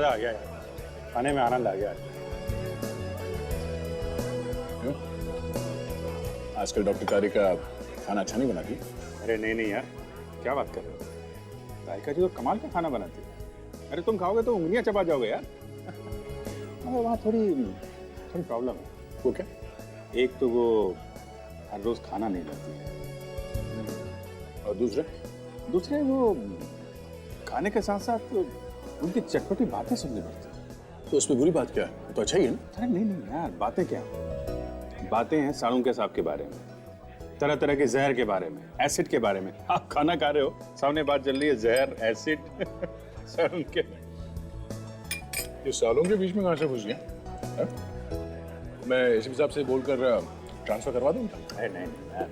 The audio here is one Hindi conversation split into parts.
मजा आ गया यार, खाने में आनंद आ गया। क्यों? आजकल डॉक्टर कारी का खाना अच्छा नहीं बनाती? अरे नहीं यार, क्या बात कर रहे हो? राधिका जी तो कमाल का खाना बनाती है। अरे तुम खाओगे तो उंगलियां चबा जाओगे यार। मगर वहाँ थोड़ी प्रॉब्लम है। वो क्या? एक तो वो हर रोज खाना नहीं लाती है, और दूसरे वो खाने के साथ साथ उनकी चटपटी बातें सुननी पड़ती है। तो उसमें बुरी बात क्या है? तो अच्छा ही है ना। अरे नहीं यार, बातें क्या, बातें हैं साड़ू के सांप के बारे में, तरह तरह के जहर के बारे में, एसिड के बारे में। आप खाना खा रहे हो, सामने बात चल रही है जहर, एसिड, साड़ू के। ये सालों के बीच में कहाँ से घुस गया? है? मैं इस हिसाब से बोलकर ट्रांसफर करवा दूंगा। अरे नहीं यार,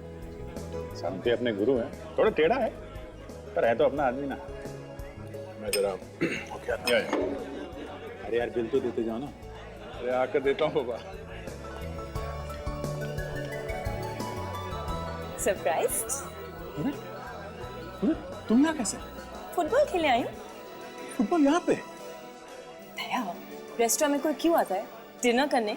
साड़ू के अपने गुरु हैं, थोड़ा टेढ़ा है पर है तो अपना आदमी ना। मैं जरा ओके आता हूं। अरे यार बिल तो देते जाओ ना। अरे आकर देता हूँ बाबा। सरप्राइज? तुम यहाँ कैसे? फुटबॉल खेलने आई हूँ। फुटबॉल यहाँ पे? भैया, रेस्टोरेंट में कोई क्यों आता है डिनर करने?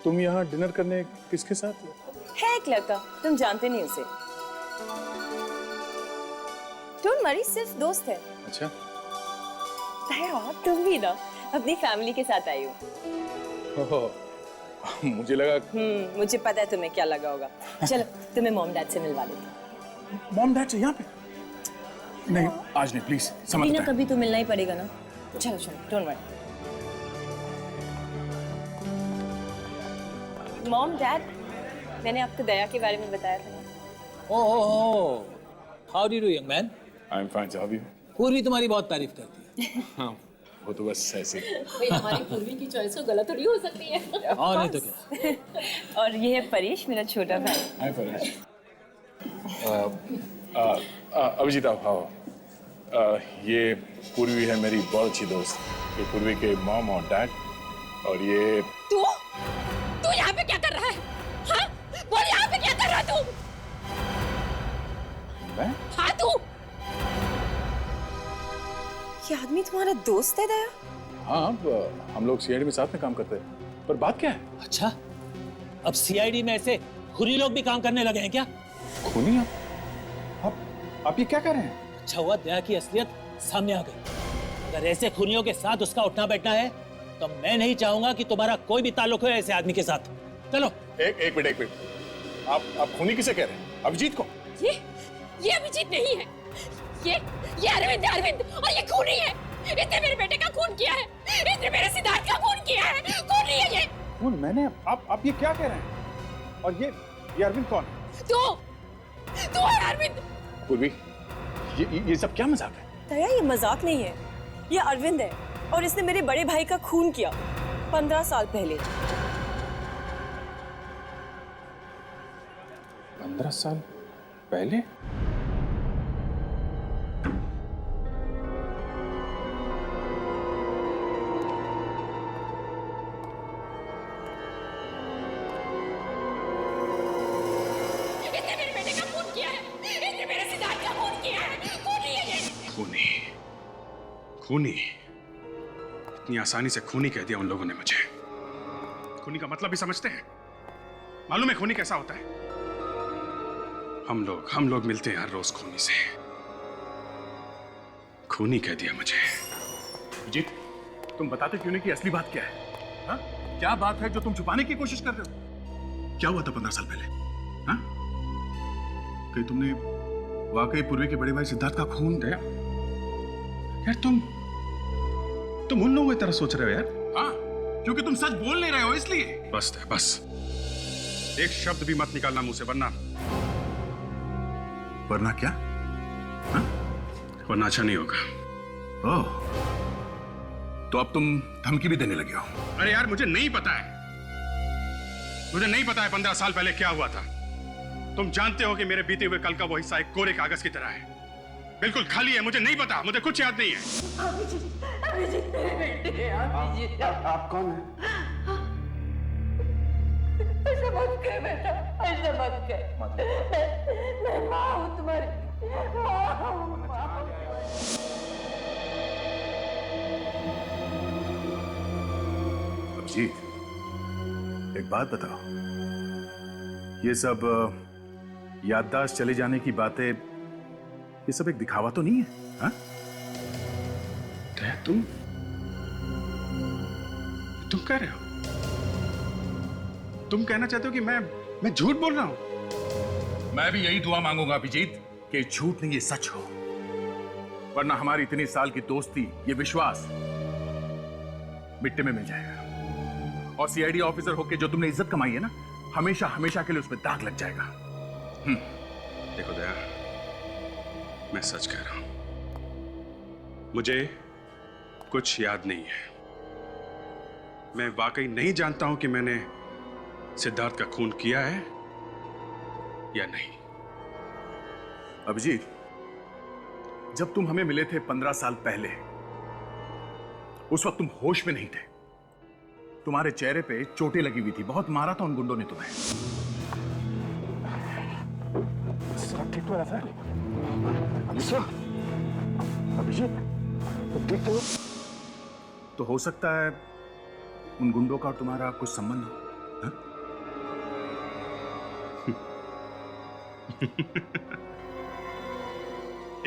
तुम यहाँ डिनर करने किसके साथ हो? है एक लड़का, तुम जानते नहीं उसे। डोंट वरी, सिर्फ दोस्त है। अच्छा। भैया तुम भी ना अपनी फैमिली के साथ आई हो। मुझे लगा। मुझे पता है तुम्हें क्या लगा होगा। चलो तुम्हें मॉम डैड से मिलवा देती। मॉम डैड से यहाँ पे? नहीं आज नहीं, प्लीज समझ ना, कभी तो मिलना ही पड़ेगा ना। चलो डोंट वरी। मॉम डैड, मैंने आपको दया के बारे में बताया था ना। Oh, how do you do young man? I am fine, how are you? Purvi तुम्हारी बहुत तारीफ करती है। हाँ, वो तो बस ऐसे। भाई हमारी पूर्वी की चॉइस तो गलत थोड़ी हो सकती है। और नहीं तो क्या। और ये है परेश, मेरा छोटा भाई। हाय परेश। अभिजीत आप आओ। ये पूर्वी है मेरी बहुत अच्छी दोस्त। ये पूर्वी के मॉम और डैड। और ये तू यहाँ पे क्या कर रहा है? हाँ? बोल यहाँ पे क्या कर रहा है तू? मैं? हाँ तू? ये आदमी तुम्हारा दोस्त है दया? हाँ, हम लोग सीआईडी में साथ में काम करते हैं। पर बात क्या है? अच्छा, अब सीआईडी में ऐसे खूनी लोग भी काम करने लगे हैं क्या? खूनी? आप ये क्या कर रहे हैं? अच्छा हुआ दया की असलियत सामने आ गई। अगर ऐसे खूनियों के साथ उसका उठना बैठना है तो मैं नहीं चाहूंगा कि तुम्हारा कोई भी ताल्लुक हो ऐसे आदमी के साथ। चलो। एक मिनट। आप खूनी किसे कह रहे हैं? अभिजीत को? ये अभिजीत नहीं है। ये अरविंद है, अरविंद, और ये खूनी है। इसने मेरे बेटे का खून किया है। इसने मेरे सिद्धार्थ का खून किया है। खूनी है ये। कौन? मैंने? आप ये क्या कह रहे हैं? और ये अरविंद कौन है? तू है अरविंद। पूर्वी, ये सब क्या मजाक है? दया, ये मजाक नहीं है, ये अरविंद है और इसने मेरे बड़े भाई का खून किया 15 साल पहले। 15 साल पहले? इसने मेरे बेटे का खून किया है। इसने मेरे सिद्धार्थ का खून किया है। खूनी है ये। खूनी? इतनी आसानी से खूनी कह दिया उन लोगों ने मुझे। खूनी का मतलब भी समझते हैं? मालूम है खूनी कैसा होता है? हम लोग मिलते हैं हर रोज खूनी से। खूनी कह दिया मुझे। जीत, तुम बताते क्यों नहीं कि असली बात क्या है? हाँ? क्या बात है जो तुम छुपाने की कोशिश कर रहे हो? क्या हुआ था 15 साल पहले? हाँ? कहीं तुमने वाकई पूर्वी के बड़े भाई सिद्धार्थ का खून किया? यार तुम उन लोगों की तरह सोच रहे हो यार। हाँ, क्योंकि तुम सच बोल नहीं रहे हो इसलिए। बस एक शब्द भी मत निकालना मुंह से, वरना क्या? हाँ? वरना अच्छा नहीं होगा। ओह, तो अब तुम धमकी भी देने लगे हो? अरे यार मुझे नहीं पता है 15 साल पहले क्या हुआ था। तुम जानते हो कि मेरे बीते हुए कल का वो हिस्सा एक कोरे कागज की तरह है, बिल्कुल खाली है। मुझे नहीं पता, मुझे कुछ याद नहीं है। अभिजीत मेरे बेटे हैं। अभिजीत, आप कौन हैं? ऐसा मत कर बेटा, ऐसा मत कर। मैं माँ हूँ तुम्हारी। माँ हूँ। अभिजीत, एक बात बताओ, ये सब याददाश्त चले जाने की बातें, ये सब एक दिखावा तो नहीं है? हाँ? तुम कह रहे हो, तुम कहना चाहते हो कि मैं झूठ बोल रहा हूं? मैं भी यही दुआ मांगूंगा अभिजीत कि झूठ नहीं ये सच हो, वरना हमारी इतनी साल की दोस्ती, ये विश्वास मिट्टी में मिल जाएगा। और सीआईडी ऑफिसर होके जो तुमने इज्जत कमाई है ना, हमेशा हमेशा के लिए उसमें दाग लग जाएगा। देखो दया, मैं सच कह रहा हूं, मुझे कुछ याद नहीं है। मैं वाकई नहीं जानता हूं कि मैंने सिद्धार्थ का खून किया है या नहीं। अभिजीत, जब तुम हमें मिले थे 15 साल पहले, उस वक्त तुम होश में नहीं थे। तुम्हारे चेहरे पे चोटें लगी हुई थी, बहुत मारा था उन गुंडों ने तुम्हें। सब ठीक तो है सर? अभिजीत, तुम ठीक तो? तो हो सकता है उन गुंडों का और तुम्हारा कुछ संबंध हो। हाँ?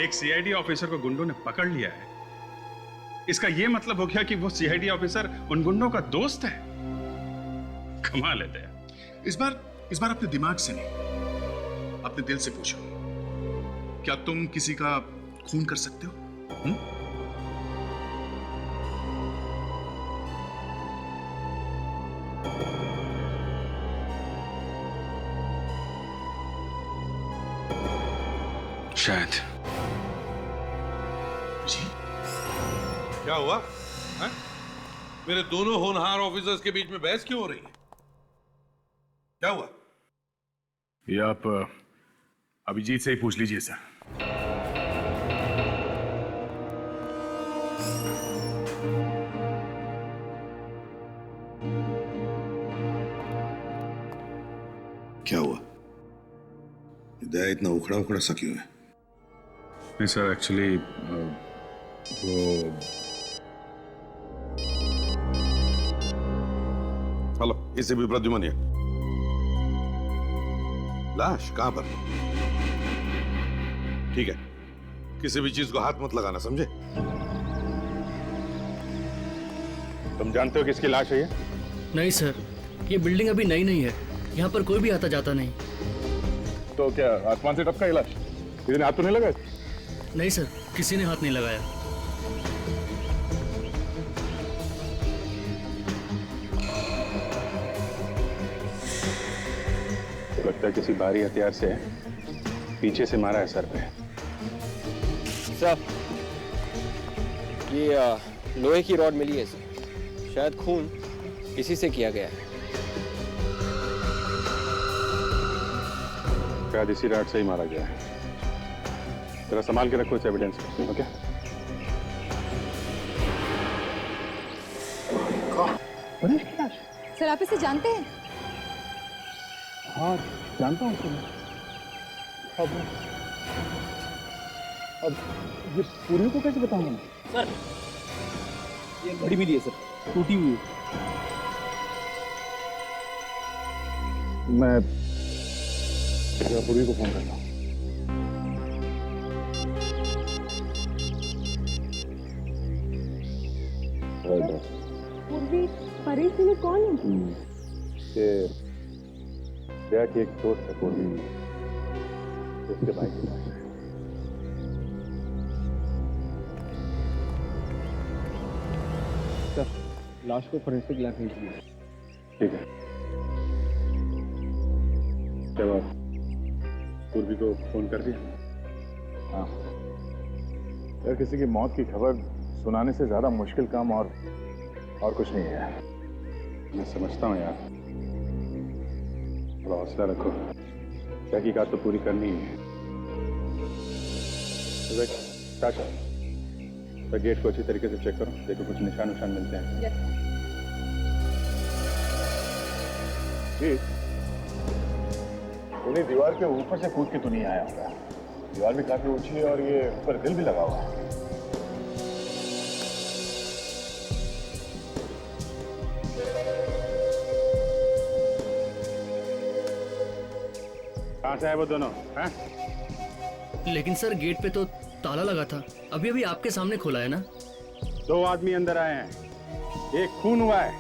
एक सीआईडी ऑफिसर को गुंडों ने पकड़ लिया है, इसका यह मतलब हो गया कि वो सीआईडी ऑफिसर उन गुंडों का दोस्त है? कमाल है दया। इस बार अपने दिमाग से नहीं, अपने दिल से पूछो, क्या तुम किसी का खून कर सकते हो? शायद। जी? क्या हुआ है? मेरे दोनों होनहार ऑफिसर्स के बीच में बहस क्यों हो रही है? क्या हुआ? ये आप अभिजीत से ही पूछ लीजिए सर। क्या हुआ? दया इतना उखड़ा उखड़ा सा क्यों है? नहीं सर, एक्चुअली वो हेलो, इसे भी प्रद्युमन है। लाश कहां पर? ठीक है, किसी भी चीज को हाथ मत लगाना, समझे? तुम जानते हो किसकी लाश है ये? नहीं सर, ये बिल्डिंग अभी नई नहीं है, यहाँ पर कोई भी आता जाता नहीं। तो क्या आसमान से टपका ये लाश? किसी ने हाथ तो नहीं लगाया? नहीं सर, किसी ने हाथ नहीं लगाया। लगता है किसी भारी हथियार से पीछे से मारा है सर पे। सर, ये लोहे की रॉड मिली है सर, शायद खून इसी से किया गया है। शायद इसी रात से ही मारा गया है। जरा संभाल के रखो इस एविडेंस को, ओके? सर, आप इसे जानते हैं? हाँ, जानता हूँ सर। अब ये पूरी को कैसे बताऊंगा? सर, ये घड़ी मिली है सर, टूटी हुई। मैं पूरी को फोन करता हूँ। पूर्वी परेश में कौन है? ये दया की एक दोस्त है पूर्वी, उसके भाई की लाश है। सर, लाश को फोरेंसिक लैब भेजिए। ठीक है, जब आप पूर्वी को फोन कर दिया? हाँ यार, किसी की मौत की खबर सुनाने से ज्यादा मुश्किल काम और कुछ नहीं है। मैं समझता हूँ यार, थोड़ा हौसला रखो, तहकीकात तो पूरी करनी ही है। तो गेट को अच्छी तरीके से चेक करो, देखो कुछ निशान मिलते हैं। जी, उन्हीं दीवार के ऊपर से कूद के तो नहीं आया होगा। दीवार भी काफी ऊंची है और ये ऊपर दिल भी लगा हुआ है। कहाँ से आए वो दोनों हैं? लेकिन सर गेट पे तो ताला लगा था, अभी अभी आपके सामने खोला है ना। 2 आदमी अंदर आए हैं, एक खून हुआ है,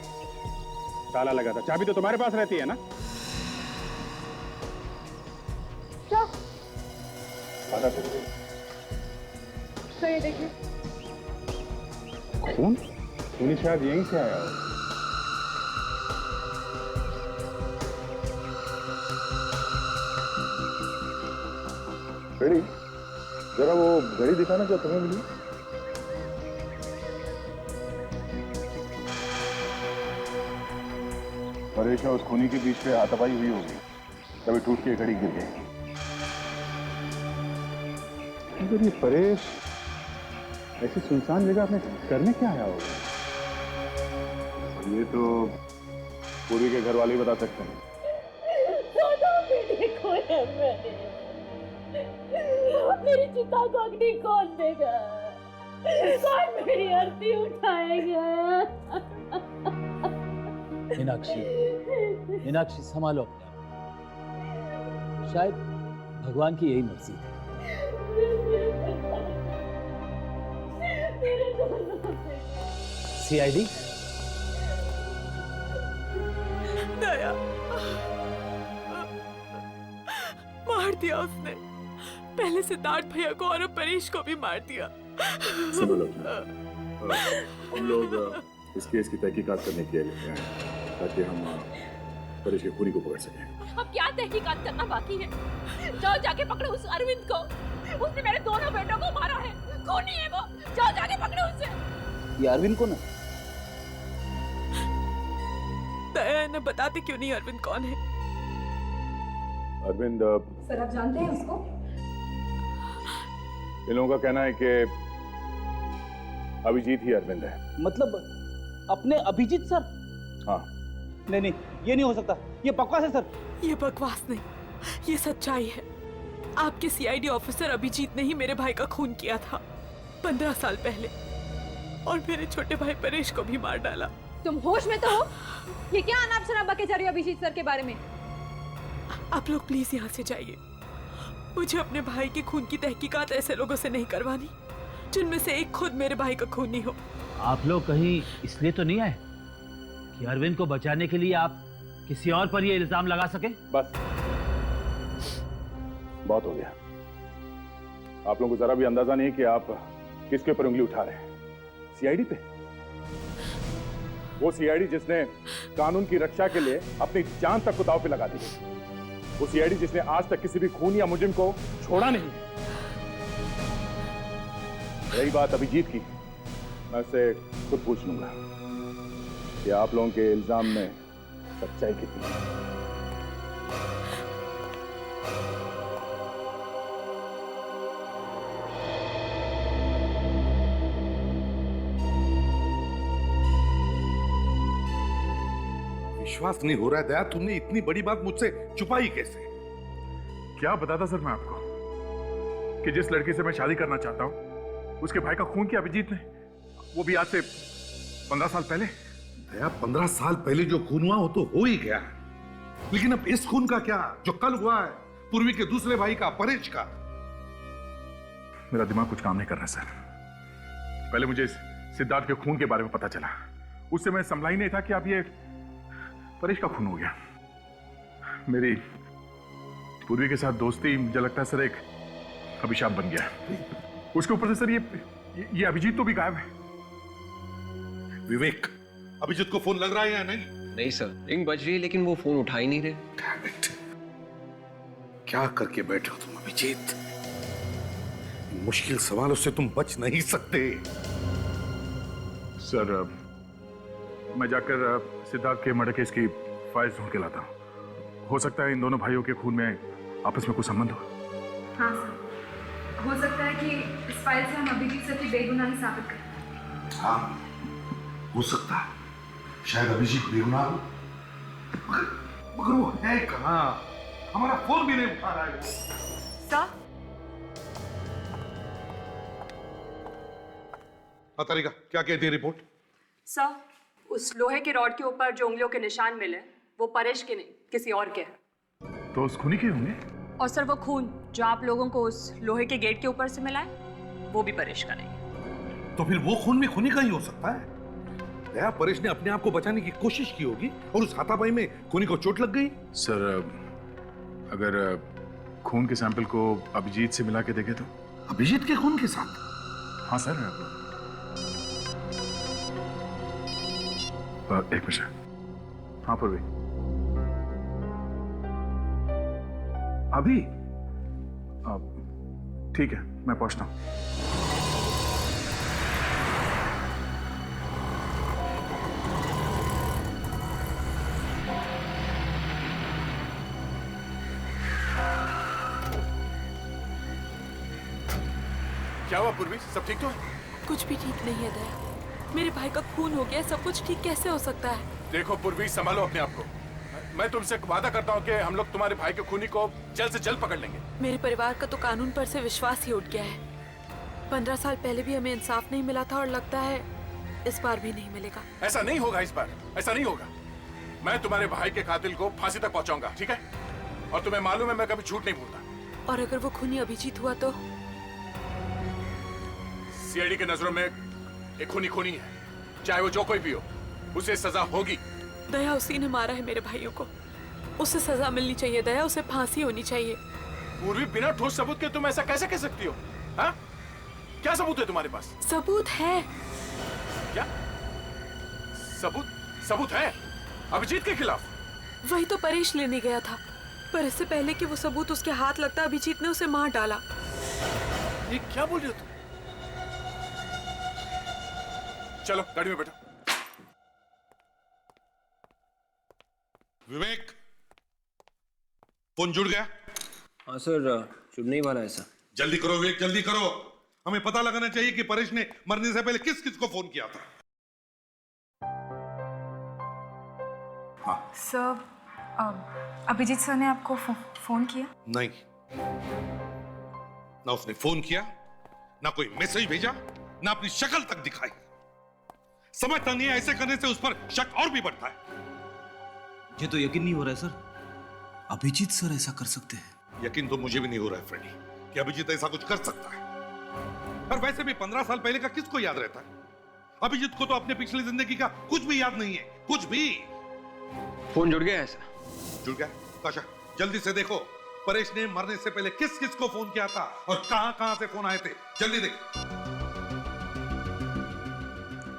ताला लगा था। चाबी तो तुम्हारे पास रहती है ना? क्या? तो ये देखिए खून, खूनी शायद यहीं से आया हो। घड़ी, जरा वो घड़ी दिखाना जो तुम्हें मिली। परेश और उस खूनी के बीच में हाथापाई हुई होगी, तभी टूट के घड़ी गिर गई। मगर ये परेश ऐसी सुनसान जगह में करने क्या आया होगा? ये तो पूरी के घर वाले ही बता सकते हैं। मेरी चिता को अग्नि कौन देगा? कौन मेरी आरती उठाएगा? मीनाक्षी, मीनाक्षी संभालो अपने आप। शायद भगवान की यही मर्जी है। सीआईडी दया, मार दिया उसने। पहले सिद्धार्थ भैया को और अब परेश को भी मार दिया। सुनो लोग, हम लोग इस केस की तहकीकात करने के लिए आए हैं, ताकि हम परेश के खूनी को पकड़ सकें। अब क्या तहकीकात करना बाकी है? जाओ जाके पकड़ो उस अरविंद को। उसने मेरे दोनों बेटों को मारा है, खूनी है वो। जाओ जाके पकड़ो उसे। ये अरविंद को ना, दया ने बताते क्यों नहीं अरविंद कौन है? अरविंद, सर आप जानते हैं उसको? इन लोगों का कहना है कि अभिजीत ही अरविंद है। मतलब अपने अभिजीत सर? हाँ। नहीं नहीं, ये नहीं हो सकता, ये बकवास है सर। ये बकवास नहीं, ये सच्चाई है। आपके सीआईडी ऑफिसर अभिजीत ने ही मेरे भाई का खून किया था 15 साल पहले, और मेरे छोटे भाई परेश को भी मार डाला। तुम होश में तो हो? ये क्या अनाप शनाप बके जा रही हो अभिजीत सर के बारे में? आप लोग प्लीज यहाँ से जाइए। मुझे अपने भाई के खून की तहकीकात ऐसे लोगों से नहीं करवानी जिनमें से एक खुद मेरे भाई का खूनी हो। आप लोग कहीं इसलिए तो नहीं आए कि अरविंद को बचाने के लिए आप किसी और पर ये इल्जाम लगा सके? बस, बहुत हो गया। आप लोगों को जरा भी अंदाजा नहीं कि आप किसके ऊपर उंगली उठा रहे हैं। सीआईडी पे? वो सीआईडी जिसने कानून की रक्षा के लिए अपनी जान तक को दांव पे लगा दी। वो सीआईडी जिसने आज तक किसी भी खून या मुजरिम को छोड़ा नहीं है। रही बात अभिजीत की, मैं उससे खुद पूछ लूंगा कि आप लोगों के इल्जाम में सच्चाई कितनी है। विश्वास नहीं हो रहा है दया, तुमने इतनी बड़ी बात मुझसे छुपाई कैसे? क्या बताता सर मैं आपको कि जिस लड़की से मैं शादी करना चाहता हूं उसके भाई का खून किया अभिजीत ने, वो भी आज से 15 साल पहले। दया, 15 साल पहले जो खून हुआ वो तो हो ही गया, लेकिन अब इस खून का क्या जो कल हुआ है पूर्वी के दूसरे भाई का, परेश का? मेरा दिमाग कुछ काम नहीं कर रहा सर। पहले मुझे सिद्धार्थ के खून के बारे में पता चला, उससे मैं संभला ही नहीं था कि अब ये परेश का खून हो गया। मेरी पूर्वी के साथ दोस्ती मुझे लगता है सर एक अभिशाप बन गया। उसके ऊपर से सर ये अभिजीत तो भी गायब है। विवेक, अभिजीत को फोन लग रहा है या नहीं? नहीं सर, रिंग बज रही है लेकिन वो फोन उठा ही नहीं रहे। Damn it. क्या करके बैठे हो तुम अभिजीत? इन मुश्किल सवालों से तुम बच नहीं सकते। सर मैं जाकर सिद्धार्थ के मर्डर केस की फाइल ढूंढ के लाता हूँ। हो सकता है इन दोनों भाइयों के खून में आपस में कुछ संबंध हो। हाँ सर, हो सकता है कि इस फाइल से हम अभिजीत सर की बेगुनाही साबित करें। हाँ, हो सकता है। शायद अभिजीत बेगुनाह हो, मगर वो है कहाँ? हमारा फोन भी नहीं उठा रहा है वो। सर, तारिका, क्या कहती है रिपोर्ट? सर, उस लोहे के रॉड के ऊपर जो उंगलियों के निशान मिले वो परेश के नहीं किसी और के हैं। तो उस खूनी के होंगे? और सर वो खून जो आप लोगों को उस लोहे के गेट के ऊपर से मिला है वो भी परेश का नहीं। तो फिर वो खून भी खूनी का ही हो सकता है। दया, परेश ने अपने आप को बचाने की कोशिश की होगी और उस हाथापाई में खूनी को चोट लग गई। सर अगर खून के सैंपल को अभिजीत से मिला के देखे तो? अभिजीत के खून के साथ? हाँ सर। एक मिनट। हाँ पूर्वी, अभी ठीक है, मैं पहुंचता हूं। क्या हुआ पूर्वी, सब ठीक तो है? कुछ भी ठीक नहीं है दया। मेरे भाई का खून हो गया, सब कुछ ठीक कैसे हो सकता है? देखो पूर्वी, संभालो अपने आप को। मैं तुमसे वादा करता हूँ कि हम लोग तुम्हारे भाई के खूनी को जल्द से जल्द पकड़ लेंगे। मेरे परिवार का तो कानून पर से विश्वास ही उठ गया है। 15 साल पहले भी हमें इंसाफ नहीं मिला था और लगता है इस बार भी नहीं मिलेगा। ऐसा नहीं होगा, इस बार ऐसा नहीं होगा। मैं तुम्हारे भाई के कातिल को फांसी तक पहुंचाऊंगा, ठीक है? और तुम्हें मालूम है मैं कभी झूठ नहीं बोलता। और अगर वो खूनी अभिजीत हुआ तो? सीआईडी के नजरों में एक खूनी खूनी है, चाहे वो जो कोई भी हो, उसे सजा होगी। दया उसी ने मारा है मेरे भाइयों को, उसे सजा मिलनी चाहिए दया, उसे फांसी होनी चाहिए। पूर्वी, बिना ठोस सबूत के तुम ऐसा कैसे कह सकती हो? हाँ? क्या सबूत है तुम्हारे पास? सबूत है। क्या सबूत? सबूत है अभिजीत के खिलाफ? वही तो परेश लेने गया था, पर इससे पहले कि वो सबूत उसके हाथ लगता अभिजीत ने उसे मार डाला। ये क्या बोल रहे हो तुम? चलो गाड़ी में बैठो। विवेक, फोन जुड़ गया? हाँ सर, जुड़ने ही वाला है सर। जल्दी करो विवेक, जल्दी करो। हमें पता लगाना चाहिए कि परेश ने मरने से पहले किस किस को फोन किया था। हाँ सर, अभिजीत सर ने आपको फोन किया? नहीं, ना उसने फोन किया, ना कोई मैसेज भेजा, ना अपनी शक्ल तक दिखाई। समझता नहीं है, ऐसे करने से उस पर शक और भी बढ़ता है। ये तो यकीन नहीं हो रहा है सर, अभिजीत सर ऐसा कर सकते हैं। यकीन तो मुझे भी नहीं हो रहा है फ्रेडी कि अभिजीत ऐसा कुछ कर सकता है। और वैसे भी 15 साल पहले का किसको याद रहता है? अभिजीत को तो अपने पिछली जिंदगी का कुछ भी याद नहीं है, कुछ भी। फोन जुड़ गया है सर। जुड़ गया? काशा, जल्दी से देखो परेश ने मरने से पहले किस किस को फोन किया था और कहां कहां से फोन आए थे। जल्दी देख।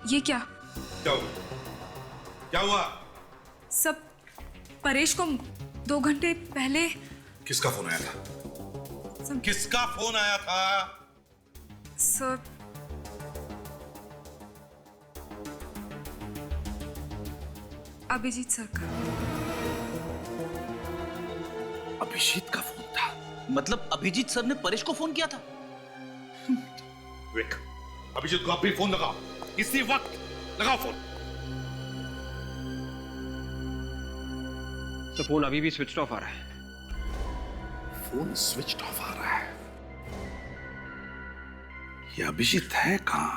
ये क्या? क्या हुआ? क्या हुआ? सब परेश को 2 घंटे पहले किसका फोन आया था? किसका फोन आया था? सर, अभिजीत सर का। अभिजीत का फोन था? मतलब अभिजीत सर ने परेश को फोन किया था? विवेक, अभिजीत को आप भी फोन लगाओ, इसी वक्त लगाओ फोन। तो फोन अभी भी स्विच ऑफ आ रहा है। फोन स्विच ऑफ आ रहा है? ये अभिजीत है कहां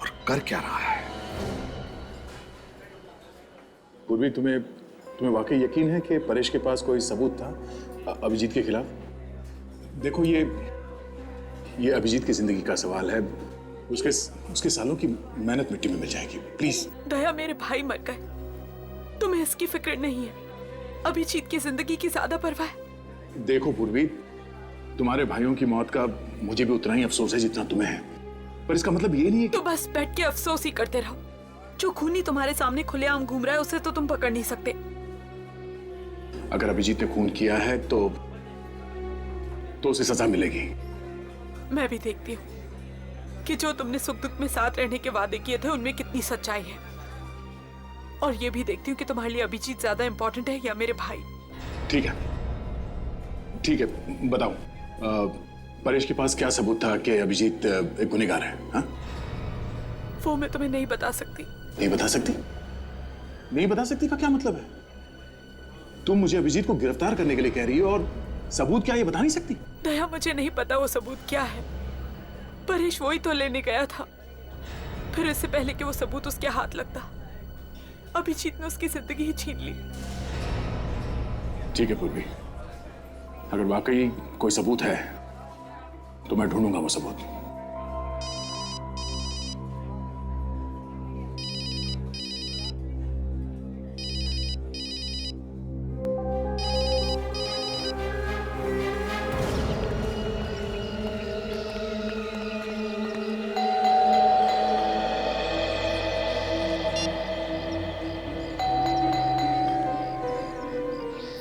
और कर क्या रहा है? पूर्वी, तुम्हें वाकई यकीन है कि परेश के पास कोई सबूत था अभिजीत के खिलाफ? देखो, ये अभिजीत की जिंदगी का सवाल है। उसके सालों की मेहनत मिट्टी में मिल जाएगी। प्लीज। दया, मेरे भाई मर गए, तुम्हें इसकी फिक्र नहीं है। अभिजीत की जिंदगी की ज्यादा परवाह है। देखो पूर्वी, तुम्हारे भाइयों की मौत का मुझे भी उतना ही अफसोस है जितना तुम्हें है, पर इसका मतलब ये नहीं है कि... तो बस बैठ के अफसोस ही करते रहो। जो खूनी तुम्हारे सामने खुलेआम घूम रहा है उसे तो तुम पकड़ नहीं सकते। अगर अभिजीत ने खून किया है तो उसे सजा मिलेगी। मैं भी देखती हूँ कि जो तुमने सुख दुख में साथ रहने के वादे किए थे उनमें कितनी सच्चाई है, और ये भी देखती हूँ कि तुम्हारे लिए अभिजीत ज्यादा इंपॉर्टेंट है या मेरे भाई। ठीक है, ठीक है, बताओ परेश के पास क्या सबूत था कि अभिजीत एक गुनहगार है? हाँ? वो मैं तुम्हें नहीं बता सकती। नहीं बता सकती? नहीं बता सकती का क्या मतलब है? तुम मुझे अभिजीत को गिरफ्तार करने के लिए कह रही हो और सबूत क्या ये बता नहीं सकती? दया, मुझे नहीं पता वो सबूत क्या है। परेश वही तो लेने गया था, फिर इससे पहले कि वो सबूत उसके हाथ लगता अभिजीत ने उसकी जिंदगी ही छीन ली। ठीक है पूर्वी, अगर वाकई कोई सबूत है तो मैं ढूंढूंगा वो सबूत।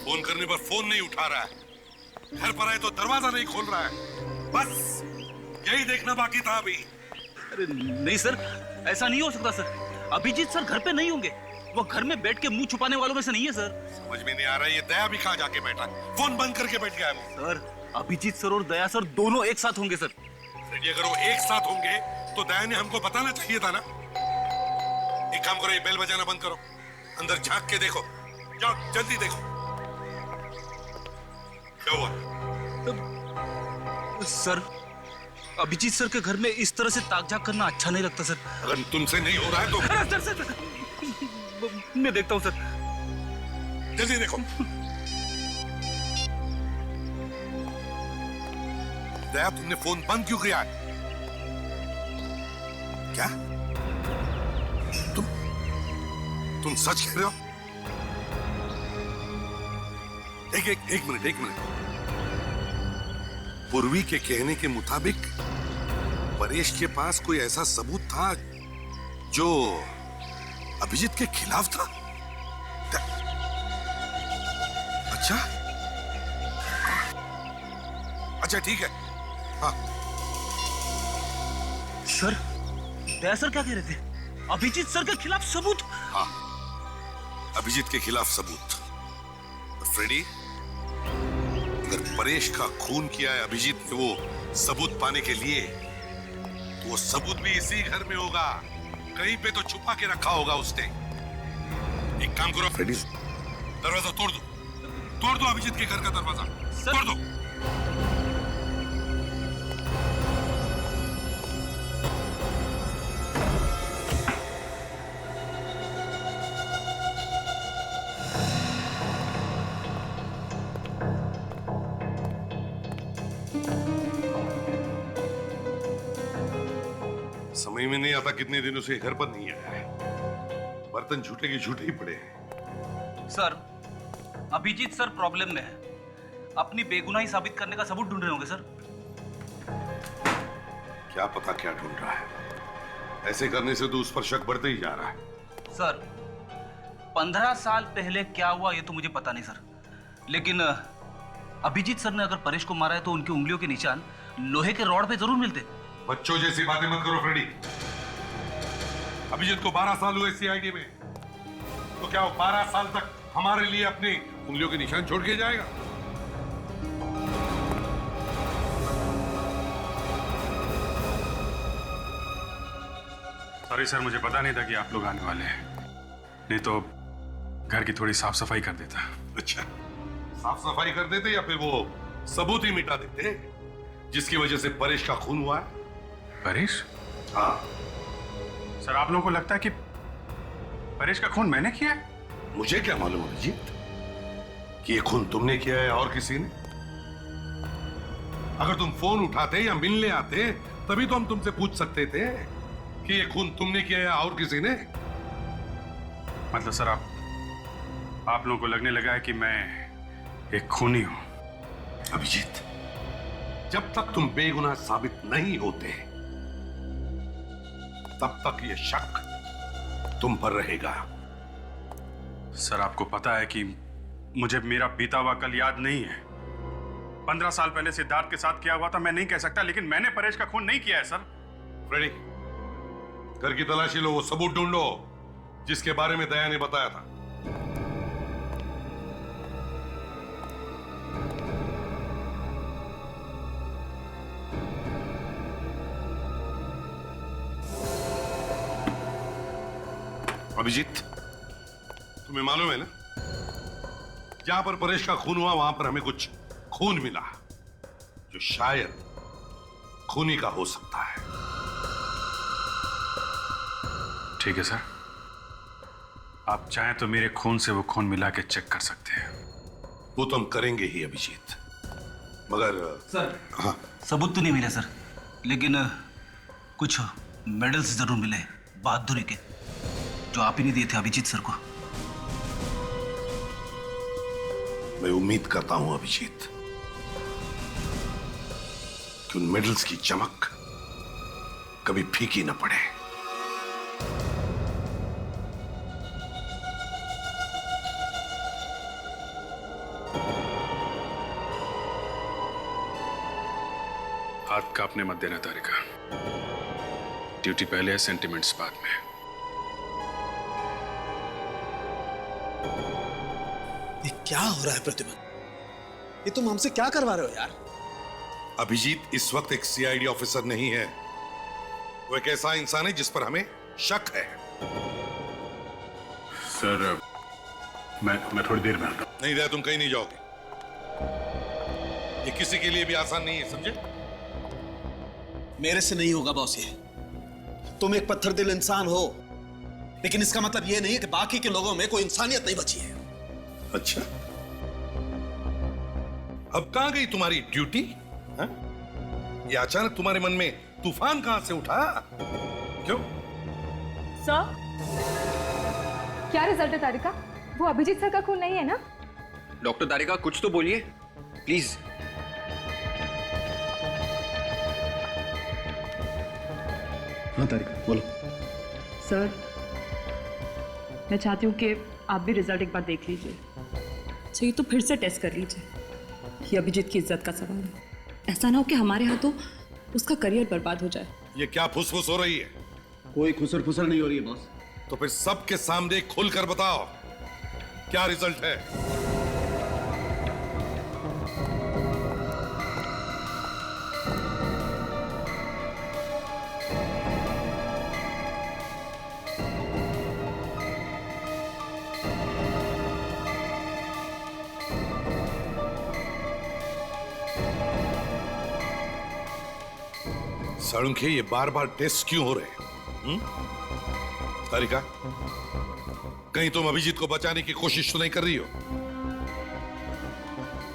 फोन करने पर फोन नहीं उठा रहा है, घर पर आए तो दरवाजा नहीं खोल रहा है। बस यही देखना बाकी था अभी। अरे नहीं सर, ऐसा नहीं हो सकता सर। अभिजीत सर घर पे नहीं होंगे, वो घर में बैठ के मुंह छुपाने वालों में से नहीं है सर। समझ में नहीं आ रहा है ये दया भी कहाँ जाके बैठा है? फोन बंद करके बैठ गया है वो। सर अभिजीत सर और दया सर दोनों एक साथ होंगे सर। फ्रेडी, अगर वो एक साथ होंगे तो दया ने हमको बताना चाहिए था ना। एक काम करो, ये बेल बजाना बंद करो, अंदर झांक के देखो, जाओ जल्दी देखो क्या हुआ। सर अभिजीत सर के घर में इस तरह से ताक झाक करना अच्छा नहीं लगता सर। अगर तुमसे नहीं हो रहा है तो सर सर, सर मैं देखता हूँ सर। जल्दी देखो। दया, तुमने फोन बंद क्यों किया है? क्या तुम सच कह रहे हो? एक मिनट। पूर्वी के कहने के मुताबिक परेश के पास कोई ऐसा सबूत था जो अभिजीत के खिलाफ था। अच्छा ठीक है। हाँ सर, दया सर क्या कह रहे थे? अभिजीत सर के खिलाफ सबूत? हाँ, अभिजीत के खिलाफ सबूत। फ्रेडी, अगर परेश का खून किया है अभिजीत ने वो सबूत पाने के लिए, तो वो सबूत भी इसी घर में होगा, कहीं पे तो छुपा के रखा होगा उसने। एक काम करो फ्रेडी, दरवाजा तोड़ दो अभिजीत के घर का दरवाजा तोड़ दो। समझ में नहीं आता कितने दिनों से घर पर नहीं आया है। बर्तन झूठे के झूठे ही पड़े हैं। सर अभिजीत सर प्रॉब्लम में है, अपनी बेगुनाही साबित करने का सबूत ढूंढ रहे होंगे सर। क्या पता क्या ढूंढ रहा है, ऐसे करने से तो उस पर शक बढ़ते ही जा रहा है। सर 15 साल पहले क्या हुआ ये तो मुझे पता नहीं सर, लेकिन अभिजीत सर ने अगर परेश को मारा है तो उनकी उंगलियों के निशान लोहे के रॉड पे जरूर मिलते। बच्चों जैसी बातें मत करो फ्रेडी। अभिजीत को 12 साल हुए सीआईडी में, तो क्या वो 12 साल तक हमारे लिए अपनी उंगलियों के निशान छोड़ के जाएगा? सॉरी सर, मुझे पता नहीं था कि आप लोग आने वाले हैं, नहीं तो घर की थोड़ी साफ सफाई कर देता। अच्छा, साफ सफाई कर देते या फिर वो सबूत ही मिटा देते जिसकी वजह से परेश का खून हुआ है? परेश? हाँ सर, आप लोगों को लगता है कि परेश का खून मैंने किया है? मुझे क्या मालूम अभिजीत कि ये खून तुमने किया है और किसी ने। अगर तुम फोन उठाते या मिलने आते तभी तो हम तुमसे पूछ सकते थे कि ये खून तुमने किया है और किसी ने। मतलब सर आप लोगों को लगने लगा है कि मैं एक खूनी हूं। अभिजीत, जब तक तुम बेगुनाह साबित नहीं होते तब तक ये शक तुम पर रहेगा। सर, आपको पता है कि मुझे मेरा बीता हुआ कल याद नहीं है। 15 साल पहले सिद्धार्थ के साथ क्या हुआ था मैं नहीं कह सकता, लेकिन मैंने परेश का खून नहीं किया है सर। फ्रेडी, घर की तलाशी लो, वो सबूत ढूंढो जिसके बारे में दया ने बताया था। अभिजीत, तुम्हें मालूम है ना, जहां पर परेश का खून हुआ वहां पर हमें कुछ खून मिला जो शायद खूनी का हो सकता है। ठीक है सर, आप चाहें तो मेरे खून से वो खून मिला के चेक कर सकते हैं। वो तो हम करेंगे ही अभिजीत, मगर सर हाँ, सबूत तो नहीं मिले सर, लेकिन कुछ मेडल्स जरूर मिले बहादुरी के, जो आप ही नहीं दिए थे अभिजीत सर को। मैं उम्मीद करता हूं अभिजीत कि उन मेडल्स की चमक कभी फीकी न पड़े। हाथ कांपने मत देना तारिका। ड्यूटी पहले है, सेंटिमेंट्स बाद में। ये क्या हो रहा है प्रतिभा? ये तुम हमसे क्या करवा रहे हो यार? अभिजीत इस वक्त एक सीआईडी ऑफिसर नहीं है, वो एक ऐसा इंसान है जिस पर हमें शक है। सर मैं थोड़ी देर में आता हूं। नहीं दया, तुम कहीं नहीं जाओगे। ये किसी के लिए भी आसान नहीं है, समझे? मेरे से नहीं होगा बॉस ये। तुम एक पत्थर दिल इंसान हो, लेकिन इसका मतलब ये नहीं है कि बाकी के लोगों में कोई इंसानियत नहीं बची है। अच्छा, अब कहां गई तुम्हारी ड्यूटी? ये अचानक तुम्हारे मन में तूफान कहां से उठा? क्यों? सर, क्या रिजल्ट है तारिका? वो अभिजीत सर का खून नहीं है ना? डॉक्टर तारिका कुछ तो बोलिए प्लीज। हाँ तारिका बोलो। सर, मैं चाहती हूँ कि आप भी रिजल्ट एक बार देख लीजिए। चाहिए तो फिर से टेस्ट कर लीजिए। ये अभिजीत की इज्जत का सवाल है। ऐसा ना हो कि हमारे हाथों उसका करियर बर्बाद हो जाए। ये क्या फुसफुस हो रही है? कोई खुसर फुसर नहीं हो रही है बॉस। तो फिर सबके सामने खुलकर बताओ क्या रिजल्ट है। साळुंखे, ये बार बार टेस्ट क्यों हो रहे? तारिका, कहीं तुम अभिजीत को बचाने की कोशिश तो नहीं कर रही हो?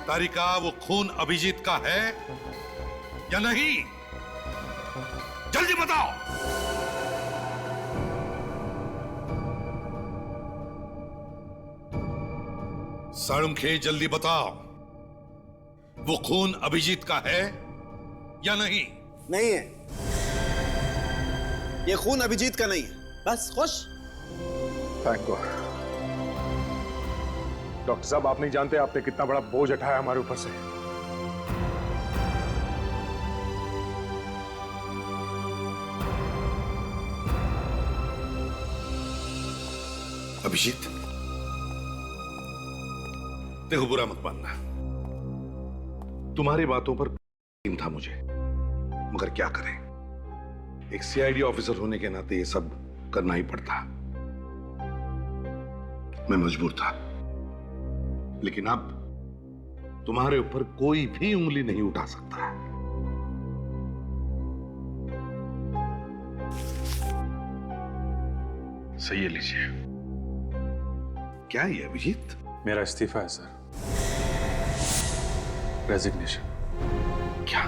तारिका, वो खून अभिजीत का है या नहीं? जल्दी बताओ। साळुंखे, जल्दी बताओ, वो खून अभिजीत का है या नहीं? नहीं है, ये खून अभिजीत का नहीं है। बस खुश? Thank God. डॉक्टर साहब, आप नहीं जानते आपने कितना बड़ा बोझ उठाया हमारे ऊपर से। अभिजीत, देखो बुरा मत मानना, तुम्हारी बातों पर यकीन था मुझे, मगर क्या करें, एक सीआईडी ऑफिसर होने के नाते ये सब करना ही पड़ता। मैं मजबूर था, लेकिन अब तुम्हारे ऊपर कोई भी उंगली नहीं उठा सकता। सही है, लीजिए। क्या है ये अभिजीत? मेरा इस्तीफा है सर, रेजिग्नेशन। क्या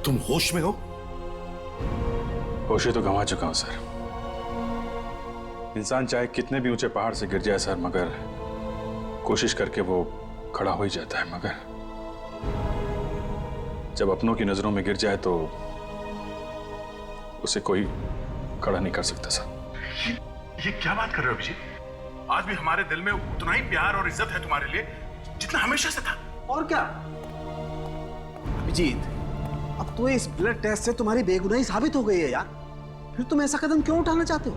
तुम होश में हो? होश तो गंवा चुका हूं सर। इंसान चाहे कितने भी ऊंचे पहाड़ से गिर जाए सर, मगर कोशिश करके वो खड़ा हो ही जाता है, मगर जब अपनों की नजरों में गिर जाए तो उसे कोई खड़ा नहीं कर सकता सर। ये क्या बात कर रहे हो अभिजीत? आज भी हमारे दिल में उतना ही प्यार और इज्जत है तुम्हारे लिए जितना हमेशा से था। और क्या अभिजीत, अब तो इस ब्लड टेस्ट से तुम्हारी बेगुनाही साबित हो गई है यार, फिर तुम ऐसा कदम क्यों उठाना चाहते हो?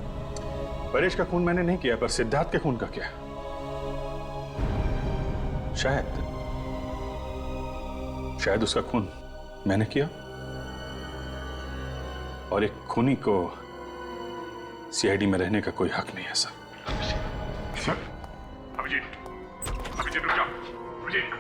परेश का खून मैंने नहीं किया, पर सिद्धार्थ के खून का क्या? शायद उसका खून मैंने किया, और एक खूनी को सीआईडी में रहने का कोई हक नहीं है सर। अभिजीत, अभिजीत रुक जाओ। अभिजीत,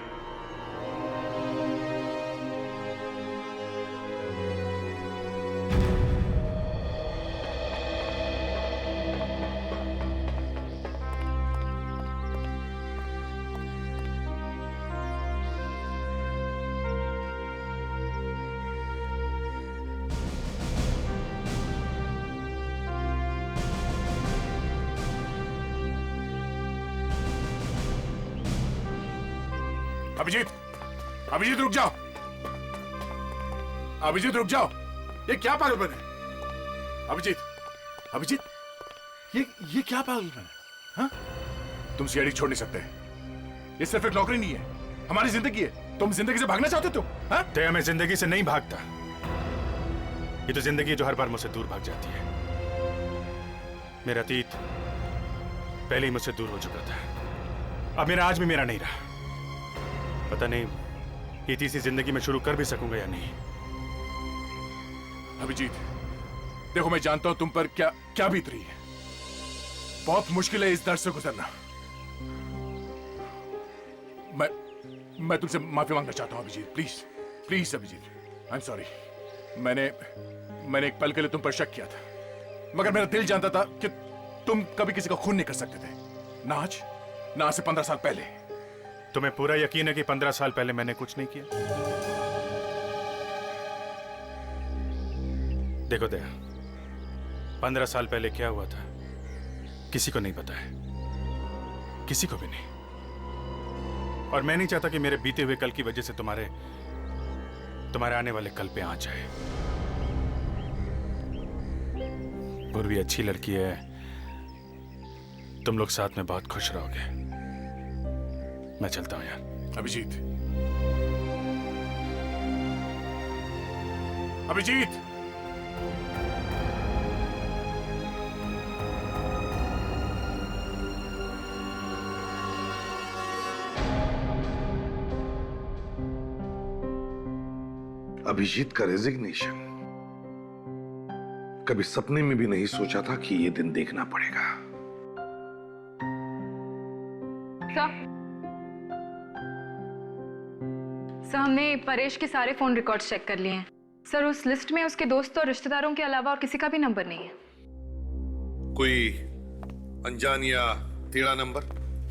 अभिजीत, अभिजीत रुक जाओ, अभिजीत रुक जाओ, ये क्या पागलपन है? अभिजीत, अभिजीत, ये क्या पागलपन है? हाँ? तुम सीआईडी छोड़ नहीं सकते। ये सिर्फ एक नौकरी नहीं है, हमारी जिंदगी है। तुम जिंदगी से भागना चाहते हो? हाँ? दया, मैं जिंदगी से नहीं भागता। ये तो जिंदगी है जो हर बार मुझसे दूर भाग जाती है। मेरा अतीत पहले ही मुझसे दूर हो चुका था, अब मेरा आज भी मेरा नहीं रहा। पता नहीं ये तीसरी जिंदगी में शुरू कर भी सकूंगा या नहीं। अभिजीत, देखो मैं जानता हूं तुम पर क्या क्या बीत रही है। बहुत मुश्किल है इस दर्द से गुजरना। मैं तुमसे माफी मांगना चाहता हूं Abhijit, please please Abhijit, I am sorry. मैंने एक पल के लिए तुम पर शक किया था, मगर मेरा दिल जानता था कि तुम कभी किसी का खून नहीं कर सकते थे। ना आज, ना आज से 15 साल पहले। तुम्हें पूरा यकीन है कि 15 साल पहले मैंने कुछ नहीं किया? देखो दया, 15 साल पहले क्या हुआ था किसी को नहीं पता है, किसी को भी नहीं। और मैं नहीं चाहता कि मेरे बीते हुए कल की वजह से तुम्हारे आने वाले कल पे आंच आए। पूर्वी अच्छी लड़की है, तुम लोग साथ में बहुत खुश रहोगे। मैं चलता हूं यार। अभिजीत, अभिजीत, अभिजीत का रेजिग्नेशन कभी सपने में भी नहीं सोचा था कि ये दिन देखना पड़ेगा। सर, हमने परेश के सारे फोन रिकॉर्ड्स चेक कर लिए हैं। सर, उस लिस्ट में उसके दोस्तों और रिश्तेदारों के अलावा और किसी का भी नंबर नहीं है। कोई अनजान या टेढ़ा नंबर?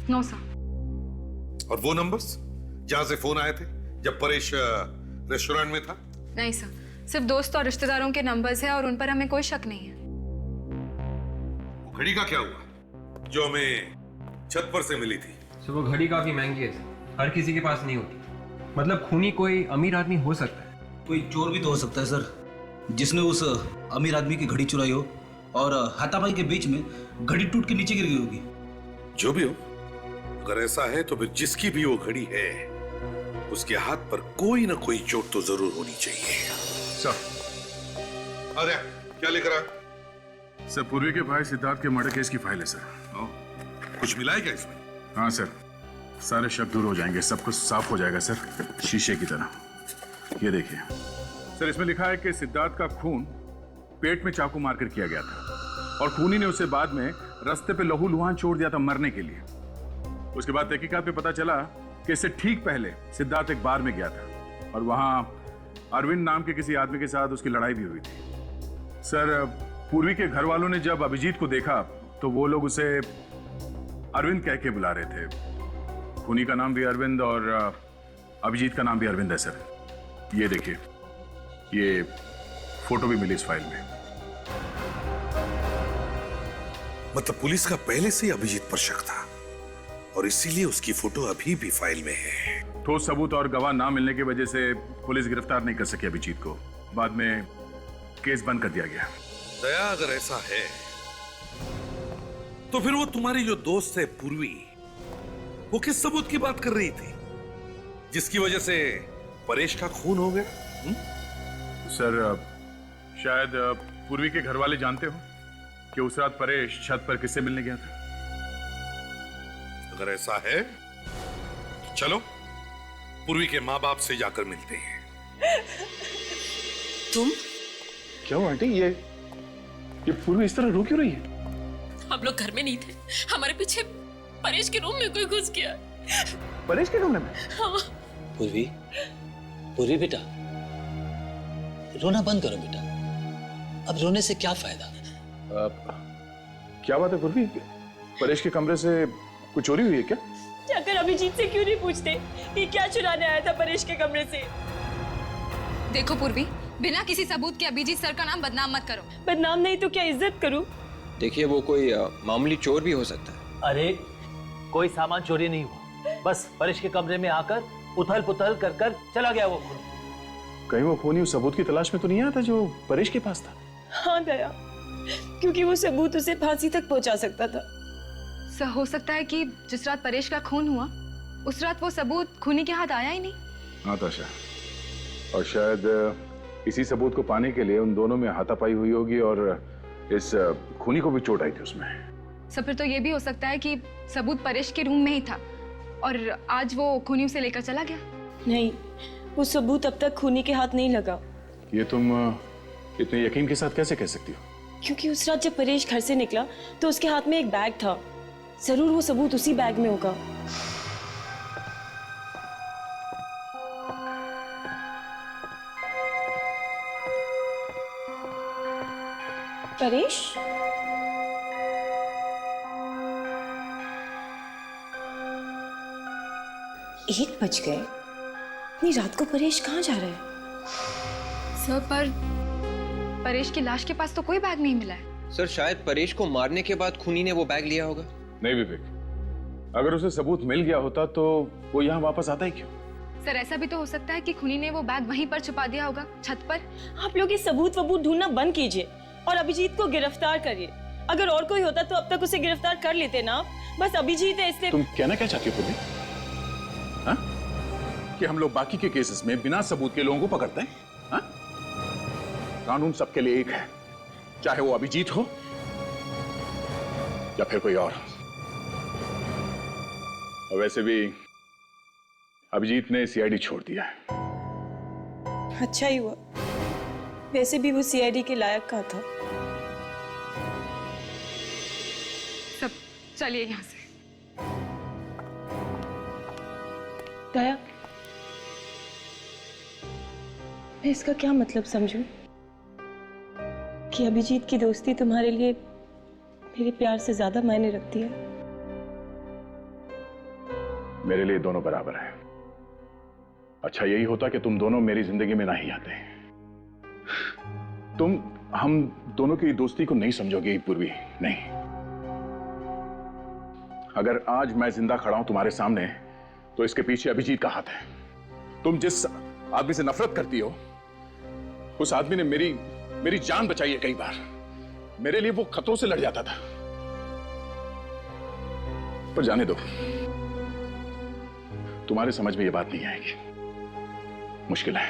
No sir. और वो नंबर्स जहां से फोन आए थे जब परेश रेस्टोरेंट में था? नहीं सर, सिर्फ दोस्त और रिश्तेदारों के नंबर्स हैं और उन पर हमें कोई शक नहीं है। वो घड़ी का क्या हुआ जो हमें छत पर से मिली थी? सर, वो घड़ी काफी महंगी है सर, हर किसी के पास नहीं होती। मतलब खूनी कोई अमीर आदमी हो सकता है, कोई चोर भी तो हो सकता है सर, जिसने उस अमीर आदमी की घड़ी चुराई हो और हाथापाई के बीच में घड़ी टूट के नीचे गिर गई होगी। जो भी हो, अगर ऐसा है तो फिर जिसकी भी वो घड़ी है उसके हाथ पर कोई ना कोई चोट तो जरूर होनी चाहिए। सर, अरे क्या लिख रहा है? सर, पूर्वी के भाई सिद्धार्थ के मर्डर केस की फाइल है सर। कुछ मिला है क्या इसमें? हाँ सर, सारे शक दूर हो जाएंगे, सब कुछ साफ हो जाएगा सर, शीशे की तरह। ये देखिए सर, इसमें लिखा है कि सिद्धार्थ का खून पेट में चाकू मारकर किया गया था और खूनी ने उसे बाद में रास्ते पे लहूलुहान छोड़ दिया था मरने के लिए। उसके बाद तहकीकात में पता चला कि इससे ठीक पहले सिद्धार्थ एक बार में गया था और वहां अरविंद नाम के किसी आदमी के साथ उसकी लड़ाई भी हुई थी। सर, पूर्वी के घर वालों ने जब अभिजीत को देखा तो वो लोग उसे अरविंद कह के बुला रहे थे। खूनी का नाम भी अरविंद और अभिजीत का नाम भी अरविंद है सर। ये देखिए, ये फोटो भी मिली इस फाइल में। मतलब पुलिस का पहले से ही अभिजीत पर शक था और इसीलिए उसकी फोटो अभी भी फाइल में है। ठोस सबूत और गवाह ना मिलने की वजह से पुलिस गिरफ्तार नहीं कर सकी अभिजीत को। बाद में केस बंद कर दिया गया। दया, अगर ऐसा है तो फिर वो तुम्हारी जो दोस्त है पूर्वी, वो किस सबूत की बात कर रही थी जिसकी वजह से परेश का खून हो गया? सर, शायद पूर्वी के घर वाले जानते हो कि उस रात परेश छत पर किससे मिलने गया था। अगर ऐसा है तो चलो पूर्वी के माँ बाप से जाकर मिलते हैं। तुम? क्या हुआ आंटी? ये पूर्वी इस तरह रो क्यों रही है? हम लोग घर में नहीं थे, हमारे पीछे परेश के रूम में कोई घुस गया। परेश के कमरे में? हाँ। पूर्वी, पूर्वी बेटा, रोना बंद करो बेटा, अब रोने से क्या फायदा? क्या बात है पूर्वी, परेश के कमरे से कुछ चोरी हुई है क्या? जाकर अभिजीत से क्यों नहीं पूछते ये क्या चुराने आया था परेश के कमरे से? देखो पूर्वी, बिना किसी सबूत के अभिजीत सर का नाम बदनाम मत करो। बदनाम नहीं तो क्या इज्जत करूं? देखिए, वो कोई मामूली चोर भी हो सकता है। अरे कोई सामान चोरी नहीं हुआ, बस परेश के कमरे में आकर उथल पुथल कर कर चला गया वो खूनी। कहीं वो खूनी उस सबूत की तलाश में तो नहीं आया था जो परेश के पास था? हाँ दया, क्योंकि वो सबूत उसे फांसी तक पहुंचा सकता था। सर हो सकता है कि जिस रात परेश का खून हुआ उस रात वो सबूत खूनी के हाथ आया ही नहीं। हाँ ताशा, और शायद इसी सबूत को पाने के लिए उन दोनों में हाथापाई हुई होगी और इस खूनी को भी चोट आई थी उसमें। सर फिर तो ये भी हो सकता है कि सबूत परेश के रूम में ही था और आज वो खूनी उसे लेकर चला गया। नहीं, वो सबूत अब तक खूनी के हाथ नहीं लगा। ये तुम इतने यकीन के साथ कैसे कह सकती हो? क्योंकि उस रात जब परेश घर से निकला तो उसके हाथ में एक बैग था। जरूर वो सबूत उसी बैग में होगा। परेश? 1 बज गए। इतनी रात को परेश कहाँ जा रहा है? सर पर परेश की लाश के पास तो कोई बैग नहीं मिला है। सर शायद परेश को मारने के बाद खूनी ने वो बैग लिया होगा। नहीं विवेक, अगर उसे सबूत मिल गया होता तो वो यहाँ वापस आता ही क्यों? सर ऐसा भी तो हो सकता है कि खूनी ने वो बैग वहीं पर छुपा दिया होगा, छत पर। आप लोग ये सबूत वबूत ढूंढना बंद कीजिए और अभिजीत को गिरफ्तार करिए। अगर और कोई होता तो अब तक उसे गिरफ्तार कर लेते ना। बस अभिजीत है इसलिए। तुम कहना क्या चाहती हो पूर्वी? हाँ? कि हम लोग बाकी के केसेस में बिना सबूत के लोगों को पकड़ते हैं? हाँ? कानून सबके लिए एक है, चाहे वो अभिजीत हो या फिर कोई और। वैसे भी अभिजीत ने सीआईडी छोड़ दिया है। अच्छा ही हुआ, वैसे भी वो सीआईडी के लायक का था। सब चलिए यहाँ से। दया, मैं इसका क्या मतलब समझूं कि अभिजीत की दोस्ती तुम्हारे लिए मेरे प्यार से ज्यादा मायने रखती है? मेरे लिए दोनों बराबर हैं। अच्छा यही होता कि तुम दोनों मेरी जिंदगी में ना ही आते। तुम हम दोनों की दोस्ती को नहीं समझोगे पूर्वी, नहीं। अगर आज मैं जिंदा खड़ा हूं तुम्हारे सामने तो इसके पीछे अभिजीत का हाथ है। तुम जिस आदमी से नफरत करती हो उस आदमी ने मेरी जान बचाई है। कई बार मेरे लिए वो खतरों से लड़ जाता था। पर जाने दो, तुम्हारे समझ में ये बात नहीं आएगी, मुश्किल है।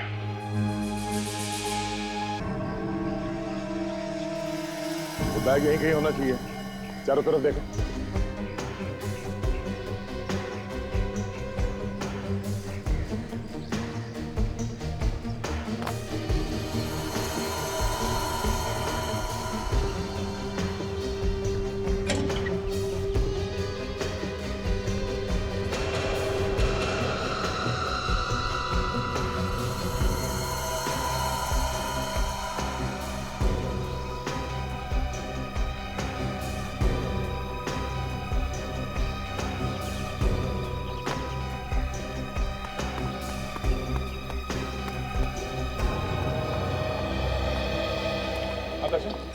वो बैग यहीं कहीं होना चाहिए। चारों तरफ देखो।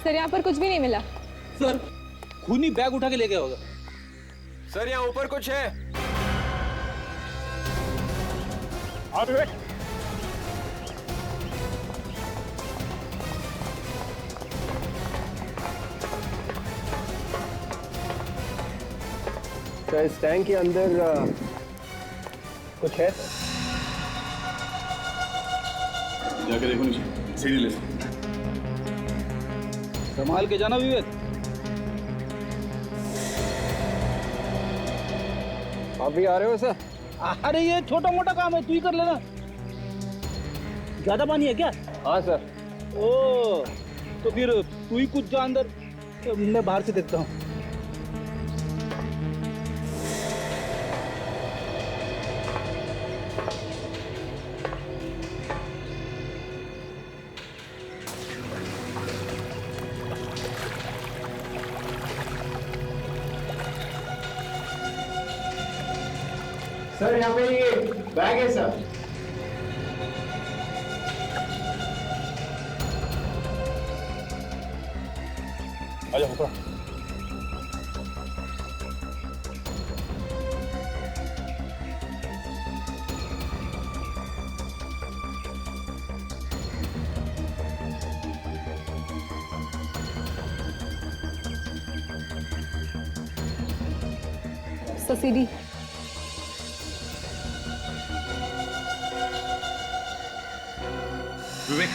सर यहाँ पर कुछ भी नहीं मिला। सर खूनी बैग उठा के ले गया होगा। सर यहाँ ऊपर कुछ है। सर इस टैंक के अंदर कुछ है। जाके देखो नीचे, सीढ़ी ले। संभाल के जाना विवेक। आप भी आ रहे हो सर? अरे ये छोटा मोटा काम है, तू ही कर लेना। ज्यादा पानी है क्या? हाँ सर। ओ तो फिर तू ही कुछ जा अंदर, मैं बाहर से देखता हूँ। सर यहाँ पे ये बैग है सर। आजा ऊपर। Sir CD. विवेक,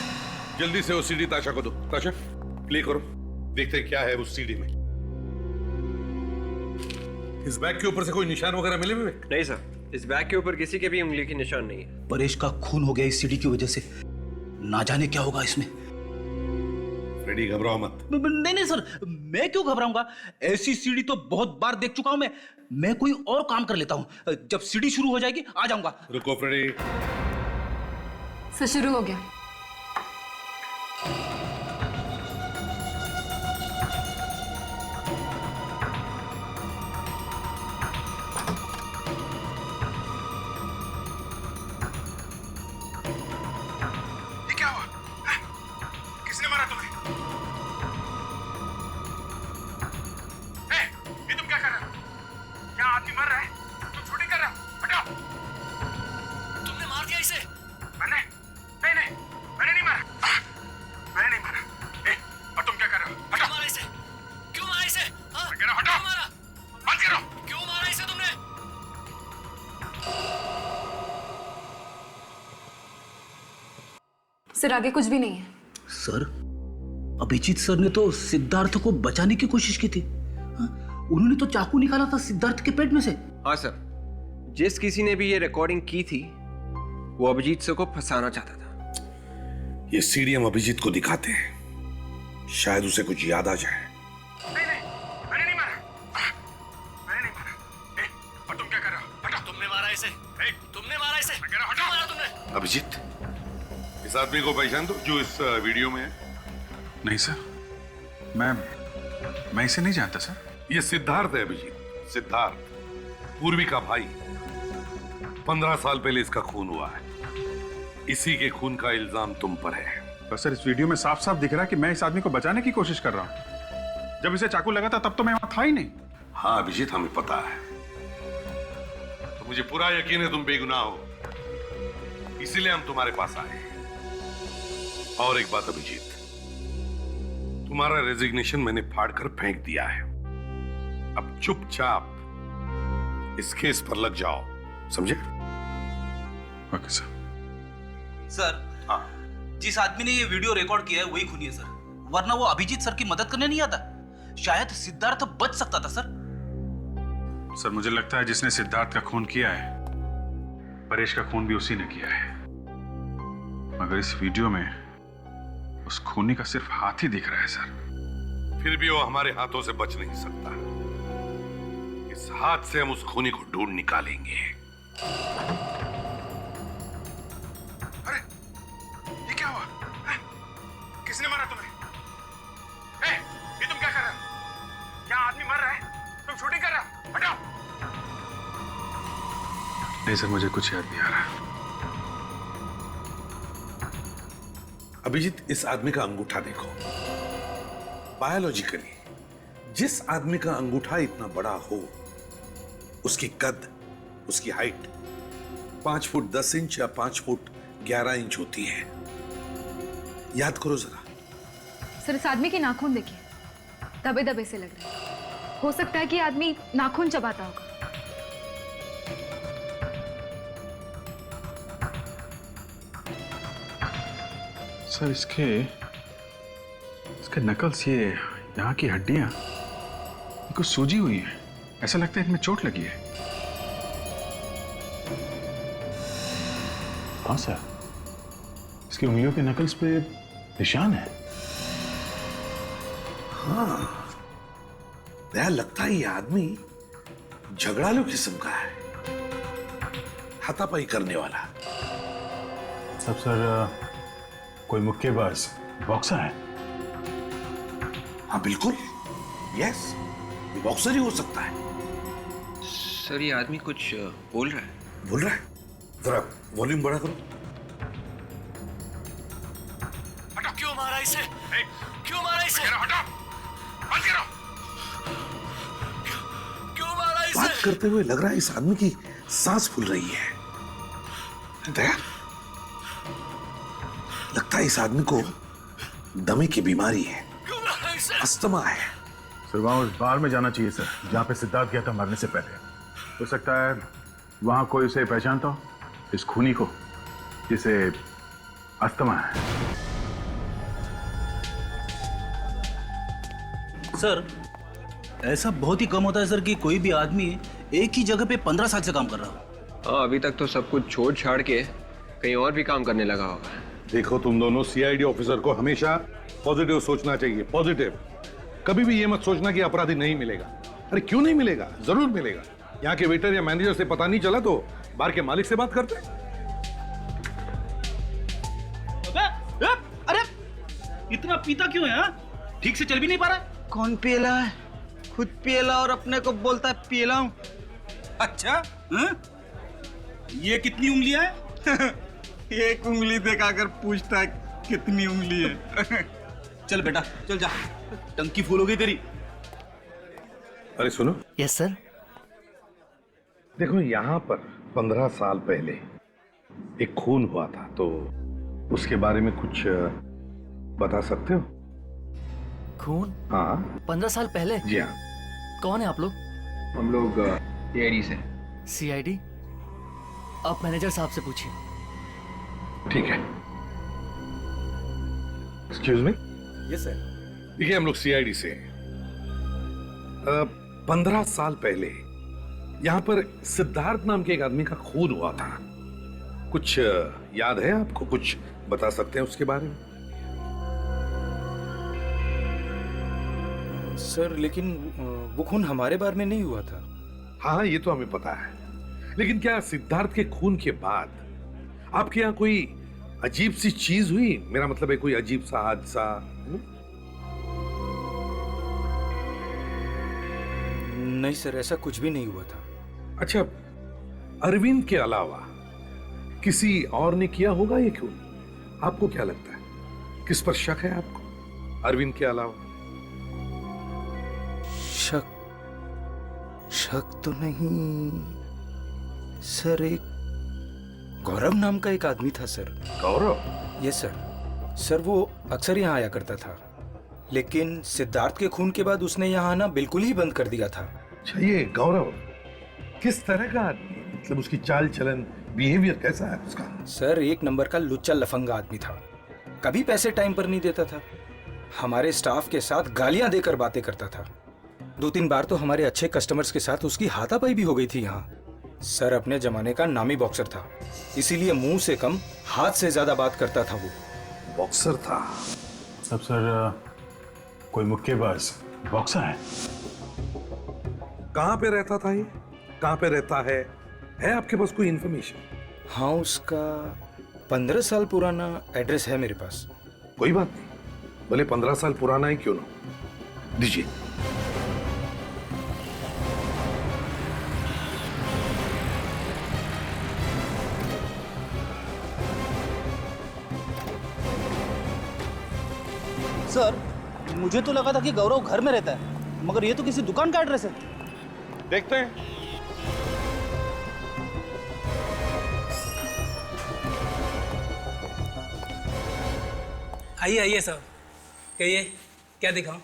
जल्दी से वो सीडी ताशा को दो। ताशा, प्ले करो, देखते हैं क्या है उस सीडी में। इस बैग के ऊपर से कोई निशान वगैरह मिले विवेक? नहीं सर, इस बैग के ऊपर किसी के भी उंगली की निशान नहीं है। परेश का खून हो गया इस सीडी की वजह से, ना जाने क्या होगा इसमें। फ्रेडी, घबराओ मत। नहीं नहीं सर, मैं क्यों घबराऊंगा? ऐसी सीडी तो बहुत बार देख चुका हूं मैं कोई और काम कर लेता हूं। जब सीडी शुरू हो जाएगी आ जाऊंगा। रुको फ्रेडी। सर शुरू हो गया। ये क्या हुआ? हैं? किसने मारा तुम्हें? ये तुम क्या कर रहे हो? क्या आदमी मर रहा है? तुम शूटिंग कर रहे हो? हटाओ! तुमने मार दिया इसे? मैंने नहीं मारा। मैंने नहीं मारा। और तुम क्या कर रहे हो? हटाओ! मारा इसे? क्यों मारा इसे? हाँ? मैं कह रहा हूं, हटाओ! क्यों मारा? बंद करो! क्यों मारा इसे तुमने? सर आगे कुछ भी नहीं है। सर, अभिजीत सर ने तो सिद्धार्थ को बचाने की कोशिश की थी। हाँ? उन्होंने तो चाकू निकाला था सिद्धार्थ के पेट में से। हाँ सर, जिस किसी ने भी ये रिकॉर्डिंग की थी वो अभिजीत सर को फंसाना चाहता था। ये सीडी हम अभिजीत को दिखाते हैं, शायद उसे कुछ याद आ जाए। मैंने नहीं मारा। और तुम क्या कर रहे हो? हटाओ! तुमने मारा इसे? तुमने मारा इसे? मैं कह रहा हूं, हटाओ! मारा तुमने? अभिजीत, इस आदमी को पहचान दो जो इस वीडियो में है। नहीं सर, मैं इसे नहीं जानता सर। ये सिद्धार्थ है अभिजीत, सिद्धार्थ, पूर्वी का भाई। 15 साल पहले इसका खून हुआ है। इसी के खून का इल्जाम तुम पर है। पर सर, इस वीडियो में साफ साफ दिख रहा है कि मैं इस आदमी को बचाने की कोशिश कर रहा हूं। जब इसे चाकू लगा था तब तो मैं वहां था ही नहीं। हाँ अभिजीत, हमें पता है। तो मुझे पूरा यकीन है तुम बेगुनाह हो, इसीलिए हम तुम्हारे पास आए। और एक बात अभिजीत, तुम्हारा रेजिग्नेशन मैंने फाड़कर फेंक दिया है। अब चुपचाप इस केस पर लग जाओ, समझे? Okay sir. सर, हाँ, जिस आदमी ने ये वीडियो रिकॉर्ड किया है वही खूनी है सर, वरना वो अभिजीत सर की मदद करने नहीं आता। शायद सिद्धार्थ बच सकता था सर। सर, मुझे लगता है जिसने सिद्धार्थ का खून किया है, परेश का खून भी उसी ने किया है। मगर इस वीडियो में उस खूनी का सिर्फ हाथ ही दिख रहा है सर। फिर भी वो हमारे हाथों से बच नहीं सकता। इस हाथ से हम उस खूनी को ढूंढ निकालेंगे। अरे, ये क्या हुआ? हैं? किसने मारा तुम्हें? ये तुम क्या कर रहे हो? क्या आदमी मर रहा है? तुम शूटिंग कर रहे हो? हटाओ! नहीं सर, मुझे कुछ याद नहीं आ रहा। अभिजीत, इस आदमी का अंगूठा देखो। बायोलॉजिकली जिस आदमी का अंगूठा इतना बड़ा हो, उसकी कद, उसकी हाइट 5 फुट 10 इंच या 5 फुट 11 इंच होती है। याद करो जरा। सर इस आदमी के नाखून देखिए, दबे दबे से लग रहे हैं। हो सकता है कि आदमी नाखून चबाता होगा। सर, इसके नकल्स, ये यहाँ की हड्डियां कुछ सूजी हुई हैं। ऐसा लगता है इनमें चोट लगी है। हाँ सर, इसकी उंगलियों के नकल्स पे निशान है। हाँ, यार लगता है ये आदमी झगड़ालू किस्म का है, हाथापाई करने वाला। सब सर, कोई मुक्केबाज, बॉक्सर है? हाँ बिल्कुल, यस, ये बॉक्सर ही हो सकता है। सर, ये आदमी कुछ बोल रहा है। बोल रहा है? जरा वॉल्यूम बड़ा करो। क्यों मारा इसे? क्यों मारा इसे? हटाओ! बंद करो! क्यों मारा इसे? बात करते हुए लग रहा है इस आदमी की सांस फूल रही है। दया, लगता है इस आदमी को दमे की बीमारी है, अस्थमा है। सर वहां उस बार में जाना चाहिए सर, जहां पे सिद्धार्थ गया था मरने से पहले। हो सकता है वहां कोई उसे पहचानता हो, इस खूनी को जिसे अस्थमा है। सर, ऐसा बहुत ही कम होता है सर कि कोई भी आदमी एक ही जगह पे 15 साल से काम कर रहा हो। हाँ, अभी तक तो सब कुछ छोड़ छाड़ के कहीं और भी काम करने लगा होगा। देखो तुम दोनों, सीआईडी ऑफिसर को हमेशा पॉजिटिव सोचना चाहिए, पॉजिटिव। कभी भी ये मत सोचना कि अपराधी नहीं मिलेगा। अरे क्यों नहीं मिलेगा, जरूर मिलेगा। यहाँ के वेटर या मैनेजर से पता नहीं चला तो बार के मालिक से बात करते हैं। अरे इतना पीता क्यों है? ठीक से चल भी नहीं पा रहा। कौन पियला है? खुद पियला और अपने को बोलता है पियला हूं। अच्छा, ये कितनी उंगलियां है? एक उंगली दिखाकर पूछता है कितनी उंगली है। चल बेटा, चल जा, टंकी फुल हो गई तेरी। अरे सुनो। Yes sir. देखो, यहाँ पर 15 साल पहले एक खून हुआ था, तो उसके बारे में कुछ बता सकते हो? खून? हाँ। 15 साल पहले? जी हाँ। कौन है आप लोग? हम लोग सीआईडी से। सीआईडी? आप मैनेजर साहब से पूछिए। ठीक है। Excuse me. Yes sir. देखिए, हम लोग सीआईडी से 15 साल पहले यहाँ पर सिद्धार्थ नाम के एक आदमी का खून हुआ था। कुछ याद है आपको? कुछ बता सकते हैं उसके बारे में? सर, लेकिन वो खून हमारे बारे में नहीं हुआ था। हाँ, ये तो हमें पता है, लेकिन क्या सिद्धार्थ के खून के बाद आपके यहाँ कोई अजीब सी चीज हुई? मेरा मतलब है कोई अजीब सा हादसा? नहीं सर, ऐसा कुछ भी नहीं हुआ था। अच्छा, अरविंद के अलावा किसी और ने किया होगा ये खून? आपको क्या लगता है, किस पर शक है आपको अरविंद के अलावा? शक तो नहीं सर। एक गौरव नाम का एक आदमी था sir. Gaurav? Yes sir. Sir, वो अक्सर यहाँ आया करता था, लेकिन सिद्धार्थ के खून के बाद उसने यहाँ आना बिल्कुल ही बंद कर दिया था। अच्छा, ये गौरव किस तरह का आदमी है? मतलब उसकी चाल चलन, बिहेवियर कैसा है उसका? सर, एक नंबर का लुच्चा लफंगा आदमी था। कभी पैसे टाइम पर नहीं देता था, हमारे स्टाफ के साथ गालियां देकर बातें करता था। 2-3 बार तो हमारे अच्छे कस्टमर्स के साथ उसकी हाथापाई भी हो गई थी यहाँ। सर, अपने जमाने का नामी बॉक्सर था, इसीलिए मुंह से कम हाथ से ज्यादा बात करता था। वो बॉक्सर था? सब सर, कोई मुक्केबाज बॉक्सर है? कहाँ पे रहता था ये? कहाँ पे रहता है आपके पास कोई इंफॉर्मेशन? हाँ, उसका 15 साल पुराना एड्रेस है मेरे पास। कोई बात नहीं, भले 15 साल पुराना ही क्यों ना, दीजिए। सर, मुझे तो लगा था कि गौरव घर में रहता है, मगर ये तो किसी दुकान का एड्रेस है। देखते हैं। आइए आइए साहब, कहिए क्या दिखाऊं?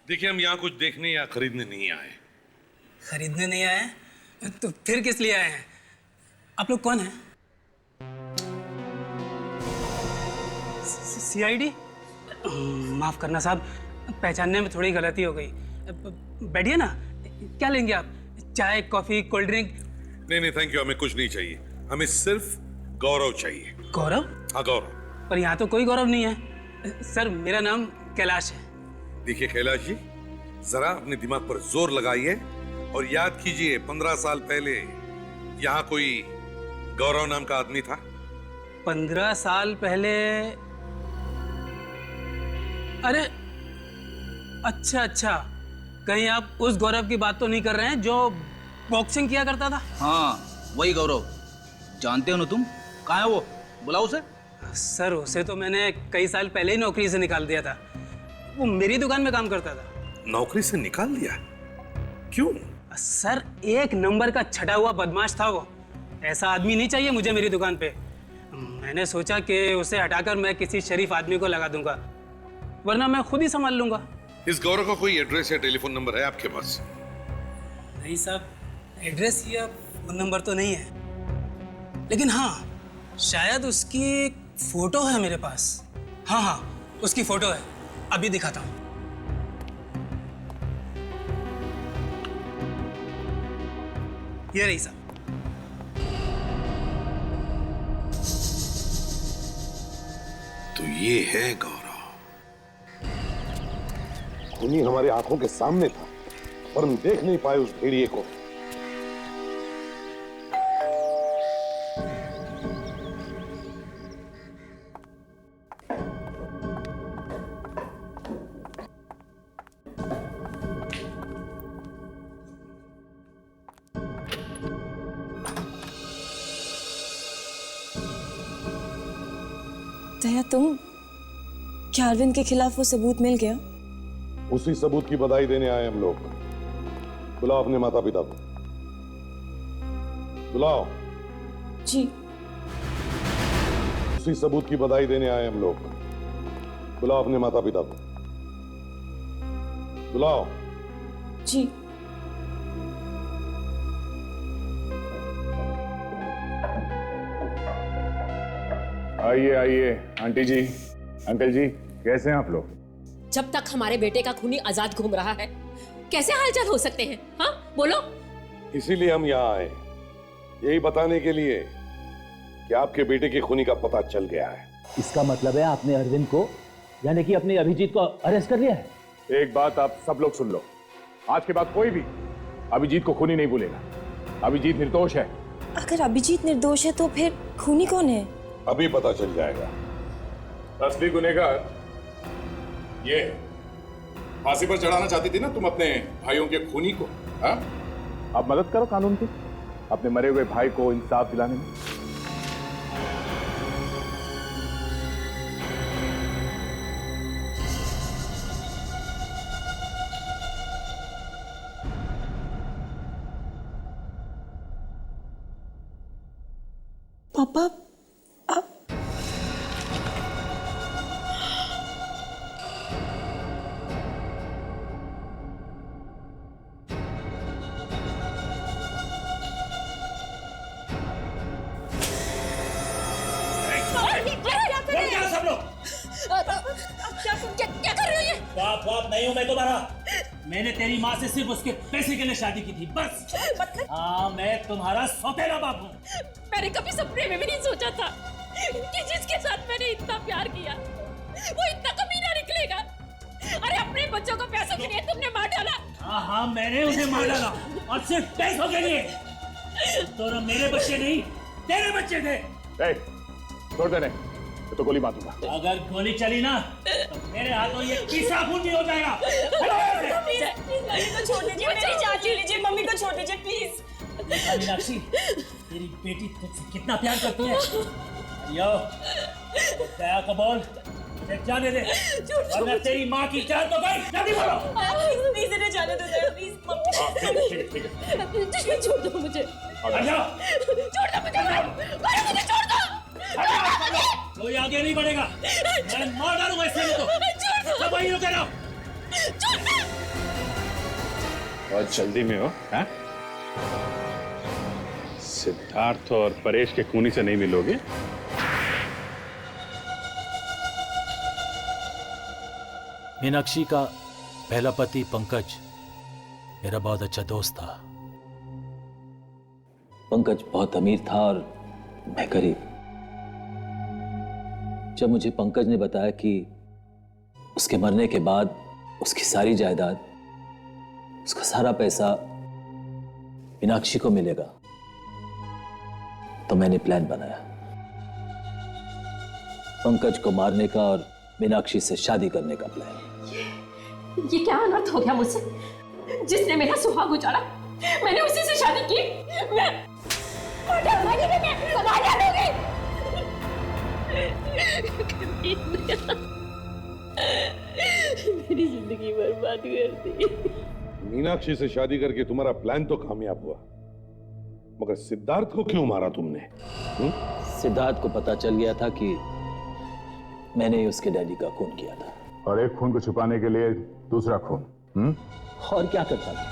देखिए, हम यहाँ कुछ देखने या खरीदने नहीं आए। खरीदने नहीं आए? तो फिर किस लिए आए हैं? आप लोग कौन हैं? सीआईडी? माफ करना साहब, पहचानने में थोड़ी गलती हो गई। बैठिए ना, क्या लेंगे आप? चाय, कॉफी, कोल्ड ड्रिंक? नहीं, थैंक यू, हमें कुछ नहीं चाहिए, हमें सिर्फ गौरव चाहिए। गौरव? हाँ, गौरव। पर यहाँ तो कोई गौरव नहीं है। सर, मेरा नाम कैलाश है। देखिए कैलाश जी, जरा अपने दिमाग पर जोर लगाइए और याद कीजिए, 15 साल पहले यहाँ कोई गौरव नाम का आदमी था? 15 साल पहले? अरे अच्छा, कहीं आप उस गौरव की बात तो नहीं कर रहे हैं जो बॉक्सिंग किया करता था? हाँ, वही गौरव। जानते हो ना तुम? कहाँ है वो? बुलाओ उसे। सर, उसे तो मैंने कई साल पहले ही नौकरी से निकाल दिया था। वो मेरी दुकान में काम करता था। नौकरी से निकाल दिया? क्यों? सर, एक नंबर का छटा हुआ बदमाश था वो। ऐसा आदमी नहीं चाहिए मुझे मेरी दुकान पे। मैंने सोचा कि उसे हटाकर मैं किसी शरीफ आदमी को लगा दूंगा, वरना मैं खुद ही संभाल लूंगा। इस गौरव का कोई एड्रेस या टेलीफोन नंबर है आपके पास? नहीं साहब, एड्रेस या फोन नंबर तो नहीं है, लेकिन हाँ शायद उसकी एक फोटो है मेरे पास। हाँ हाँ उसकी फोटो है, अभी दिखाता हूँ। ये रही साहब। तो ये है गौरव। खूनी हमारी आंखों के सामने था पर हम देख नहीं पाए उस भेड़िए को। दया तुम, क्या अरविंद के खिलाफ वो सबूत मिल गया? उसी सबूत की बधाई देने आए हम लोग। बुलाओ अपने माता पिता को, बुलाओ। जी। उसी सबूत की बधाई देने आए हम लोग। बुलाओ अपने माता पिता को, बुलाओ। जी। आइए आइए आंटी जी, अंकल जी, कैसे हैं आप लोग? जब तक हमारे बेटे का खूनी आजाद घूम रहा है कैसे हालचाल हो सकते हैं? हाँ बोलो। इसीलिए हम यहाँ आए, यही बताने के लिए कि आपके बेटे की खूनी का पता चल गया है। इसका मतलब है आपने अरविंद को, यानी कि अपने अभिजीत को अरेस्ट कर लिया है? एक बात आप सब लोग सुन लो, आज के बाद कोई भी अभिजीत को खूनी नहीं भूलेगा। अभिजीत निर्दोष है। अगर अभिजीत निर्दोष है तो फिर खूनी कौन है? अभी पता चल जाएगा। असली गुनहगार ये है। फांसी पर चढ़ाना चाहती थी ना तुम अपने भाइयों के खूनी को, हाँ? अब मदद करो कानून की, अपने मरे हुए भाई को इंसाफ दिलाने में। पापा क्या कर रहे हो ये? बाप नहीं हूं मैं तुम्हारा। मैंने तेरी माँ से सिर्फ उसके पैसे के लिए शादी की थी, बस। हाँ मैं तुम्हारा सौतेला बाप हूँ। मैंने कभी सपने में भी नहीं सोचा था कि जिसके साथ मैंने इतना प्यार किया वो इतना कमीना निकलेगा। अरे अपने बच्चों को पैसों के लिए तुमने मार डाला। हाँ मैंने उन्हें मार डाला और सिर्फ पैसों के लिए। तो ना मेरे बच्चे नहीं तेरे बच्चे थे। छोड़ देने तो गोली मारूंगा। अगर गोली चली ना तो मेरे हाथों ये पीसा खून भी हो जाएगा। प्लीज मम्मी को छोड़ दीजिए, मेरी चाची लीजिए, मम्मी को छोड़ दीजिए प्लीज। मीनाक्षी तेरी बेटी तुझसे कितना प्यार करती है। यो दया को बोल जाने दे वरना तेरी माँ की जान तो गई। जल्दी बोलो। प्लीज इन्हें जाने दो दया, प्लीज मम्मी। छोड़ दो मुझे। छोड़ दो मुझे, मुझे छोड़ दो। कोई आगे नहीं बढ़ेगा, मैं मार डालूंगा इससे तो। सब वहीं रुके रहो। बहुत जल्दी में हो, हैं? सिद्धार्थ और परेश के खूनी से नहीं मिलोगे? मीनाक्षी का पहला पति पंकज मेरा बहुत अच्छा दोस्त था। पंकज बहुत अमीर था और मैं गरीब। जब मुझे पंकज ने बताया कि उसके मरने के बाद उसकी सारी जायदाद, उसका सारा पैसा मीनाक्षी को मिलेगा, तो मैंने प्लान बनाया पंकज को मारने का और मीनाक्षी से शादी करने का प्लान। ये क्या अनर्थ हो गया मुझसे? जिसने मेरा सुहाग उजाड़ा मैंने उसी से शादी की। मैं मेरी जिंदगी बर्बाद कर दी। मीनाक्षी से शादी करके तुम्हारा प्लान तो कामयाब हुआ, मगर सिद्धार्थ को क्यों मारा तुमने? सिद्धार्थ को पता चल गया था कि मैंने ही उसके डैडी का खून किया था। और एक खून को छुपाने के लिए दूसरा खून। और क्या करता था?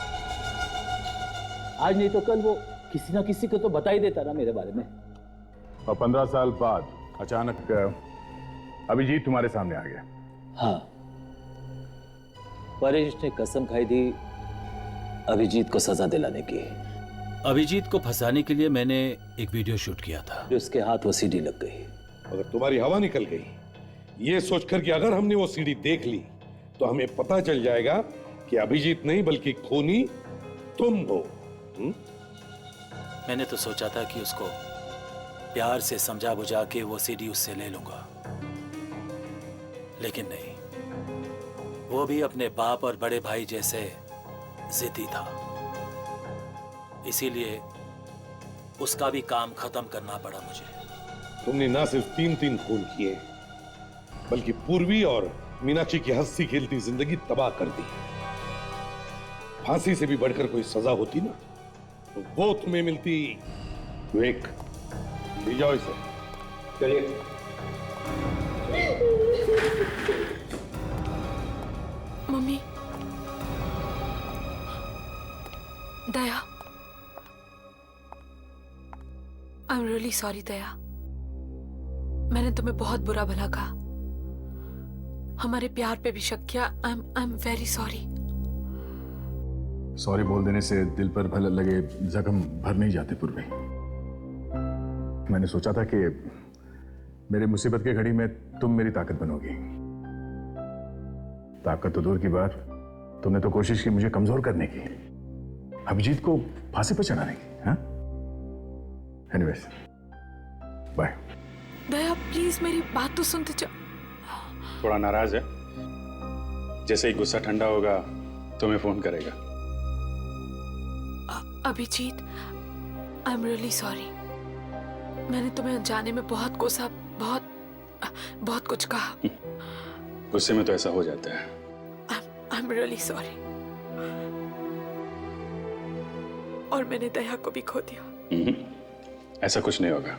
आज नहीं तो कल वो किसी ना किसी को तो बता ही देता ना मेरे बारे में। और 15 साल बाद अचानक अभिजीत तुम्हारे सामने आ गया। हाँ, परेश ने कसम खाई थी अभिजीत को सजा दिलाने की। अभिजीत को फंसाने के लिए मैंने एक वीडियो शूट किया था। उसके हाथ वो सीडी लग गई। अगर तुम्हारी हवा निकल गई ये सोचकर कि अगर हमने वो सीडी देख ली तो हमें पता चल जाएगा कि अभिजीत नहीं बल्कि खूनी तुम हो। मैंने तो सोचा था कि उसको प्यार से समझा बुझा के वो सीडी उससे ले लूंगा, लेकिन नहीं, वो भी अपने बाप और बड़े भाई जैसे जिद्दी था। इसीलिए उसका भी काम खत्म करना पड़ा मुझे। तुमने ना सिर्फ 3 खून किए बल्कि पूर्वी और मीनाक्षी की हंसी खेलती जिंदगी तबाह कर दी। फांसी से भी बढ़कर कोई सजा होती ना तो वो तुम्हें मिलती। विवेक, ले जाओ इसे। चलिए। Mummy, Daya, I am really sorry Daya. मैंने तुम्हें बहुत बुरा भला कहा, हमारे प्यार पे भी शक किया। I am very sorry. Sorry बोल देने से दिल पर भले लगे जख्म भर नहीं जाते पूर्वी। मैंने सोचा था कि मेरे मुसीबत के घड़ी में तुम मेरी ताकत बनोगी। ताकत तो दूर की बात, तुमने तो कोशिश की मुझे कमजोर करने की, अभिजीत को फांसी पर चढ़ाने की। हाँ, एनीवेज, बाय। दया प्लीज मेरी बात तो सुनते जा। थोड़ा नाराज है, जैसे ही गुस्सा ठंडा होगा तुम्हें फोन करेगा। Abhijit, I am really sorry. मैंने तुम्हें अनजाने में बहुत कोसा, बहुत कुछ कहा। गुस्से में तो ऐसा हो जाता है। आई एम रियली सॉरी। और मैंने दया को भी खो दिया। ऐसा कुछ नहीं होगा,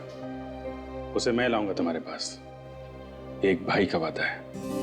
उसे मैं लाऊंगा तुम्हारे पास। एक भाई का वादा है।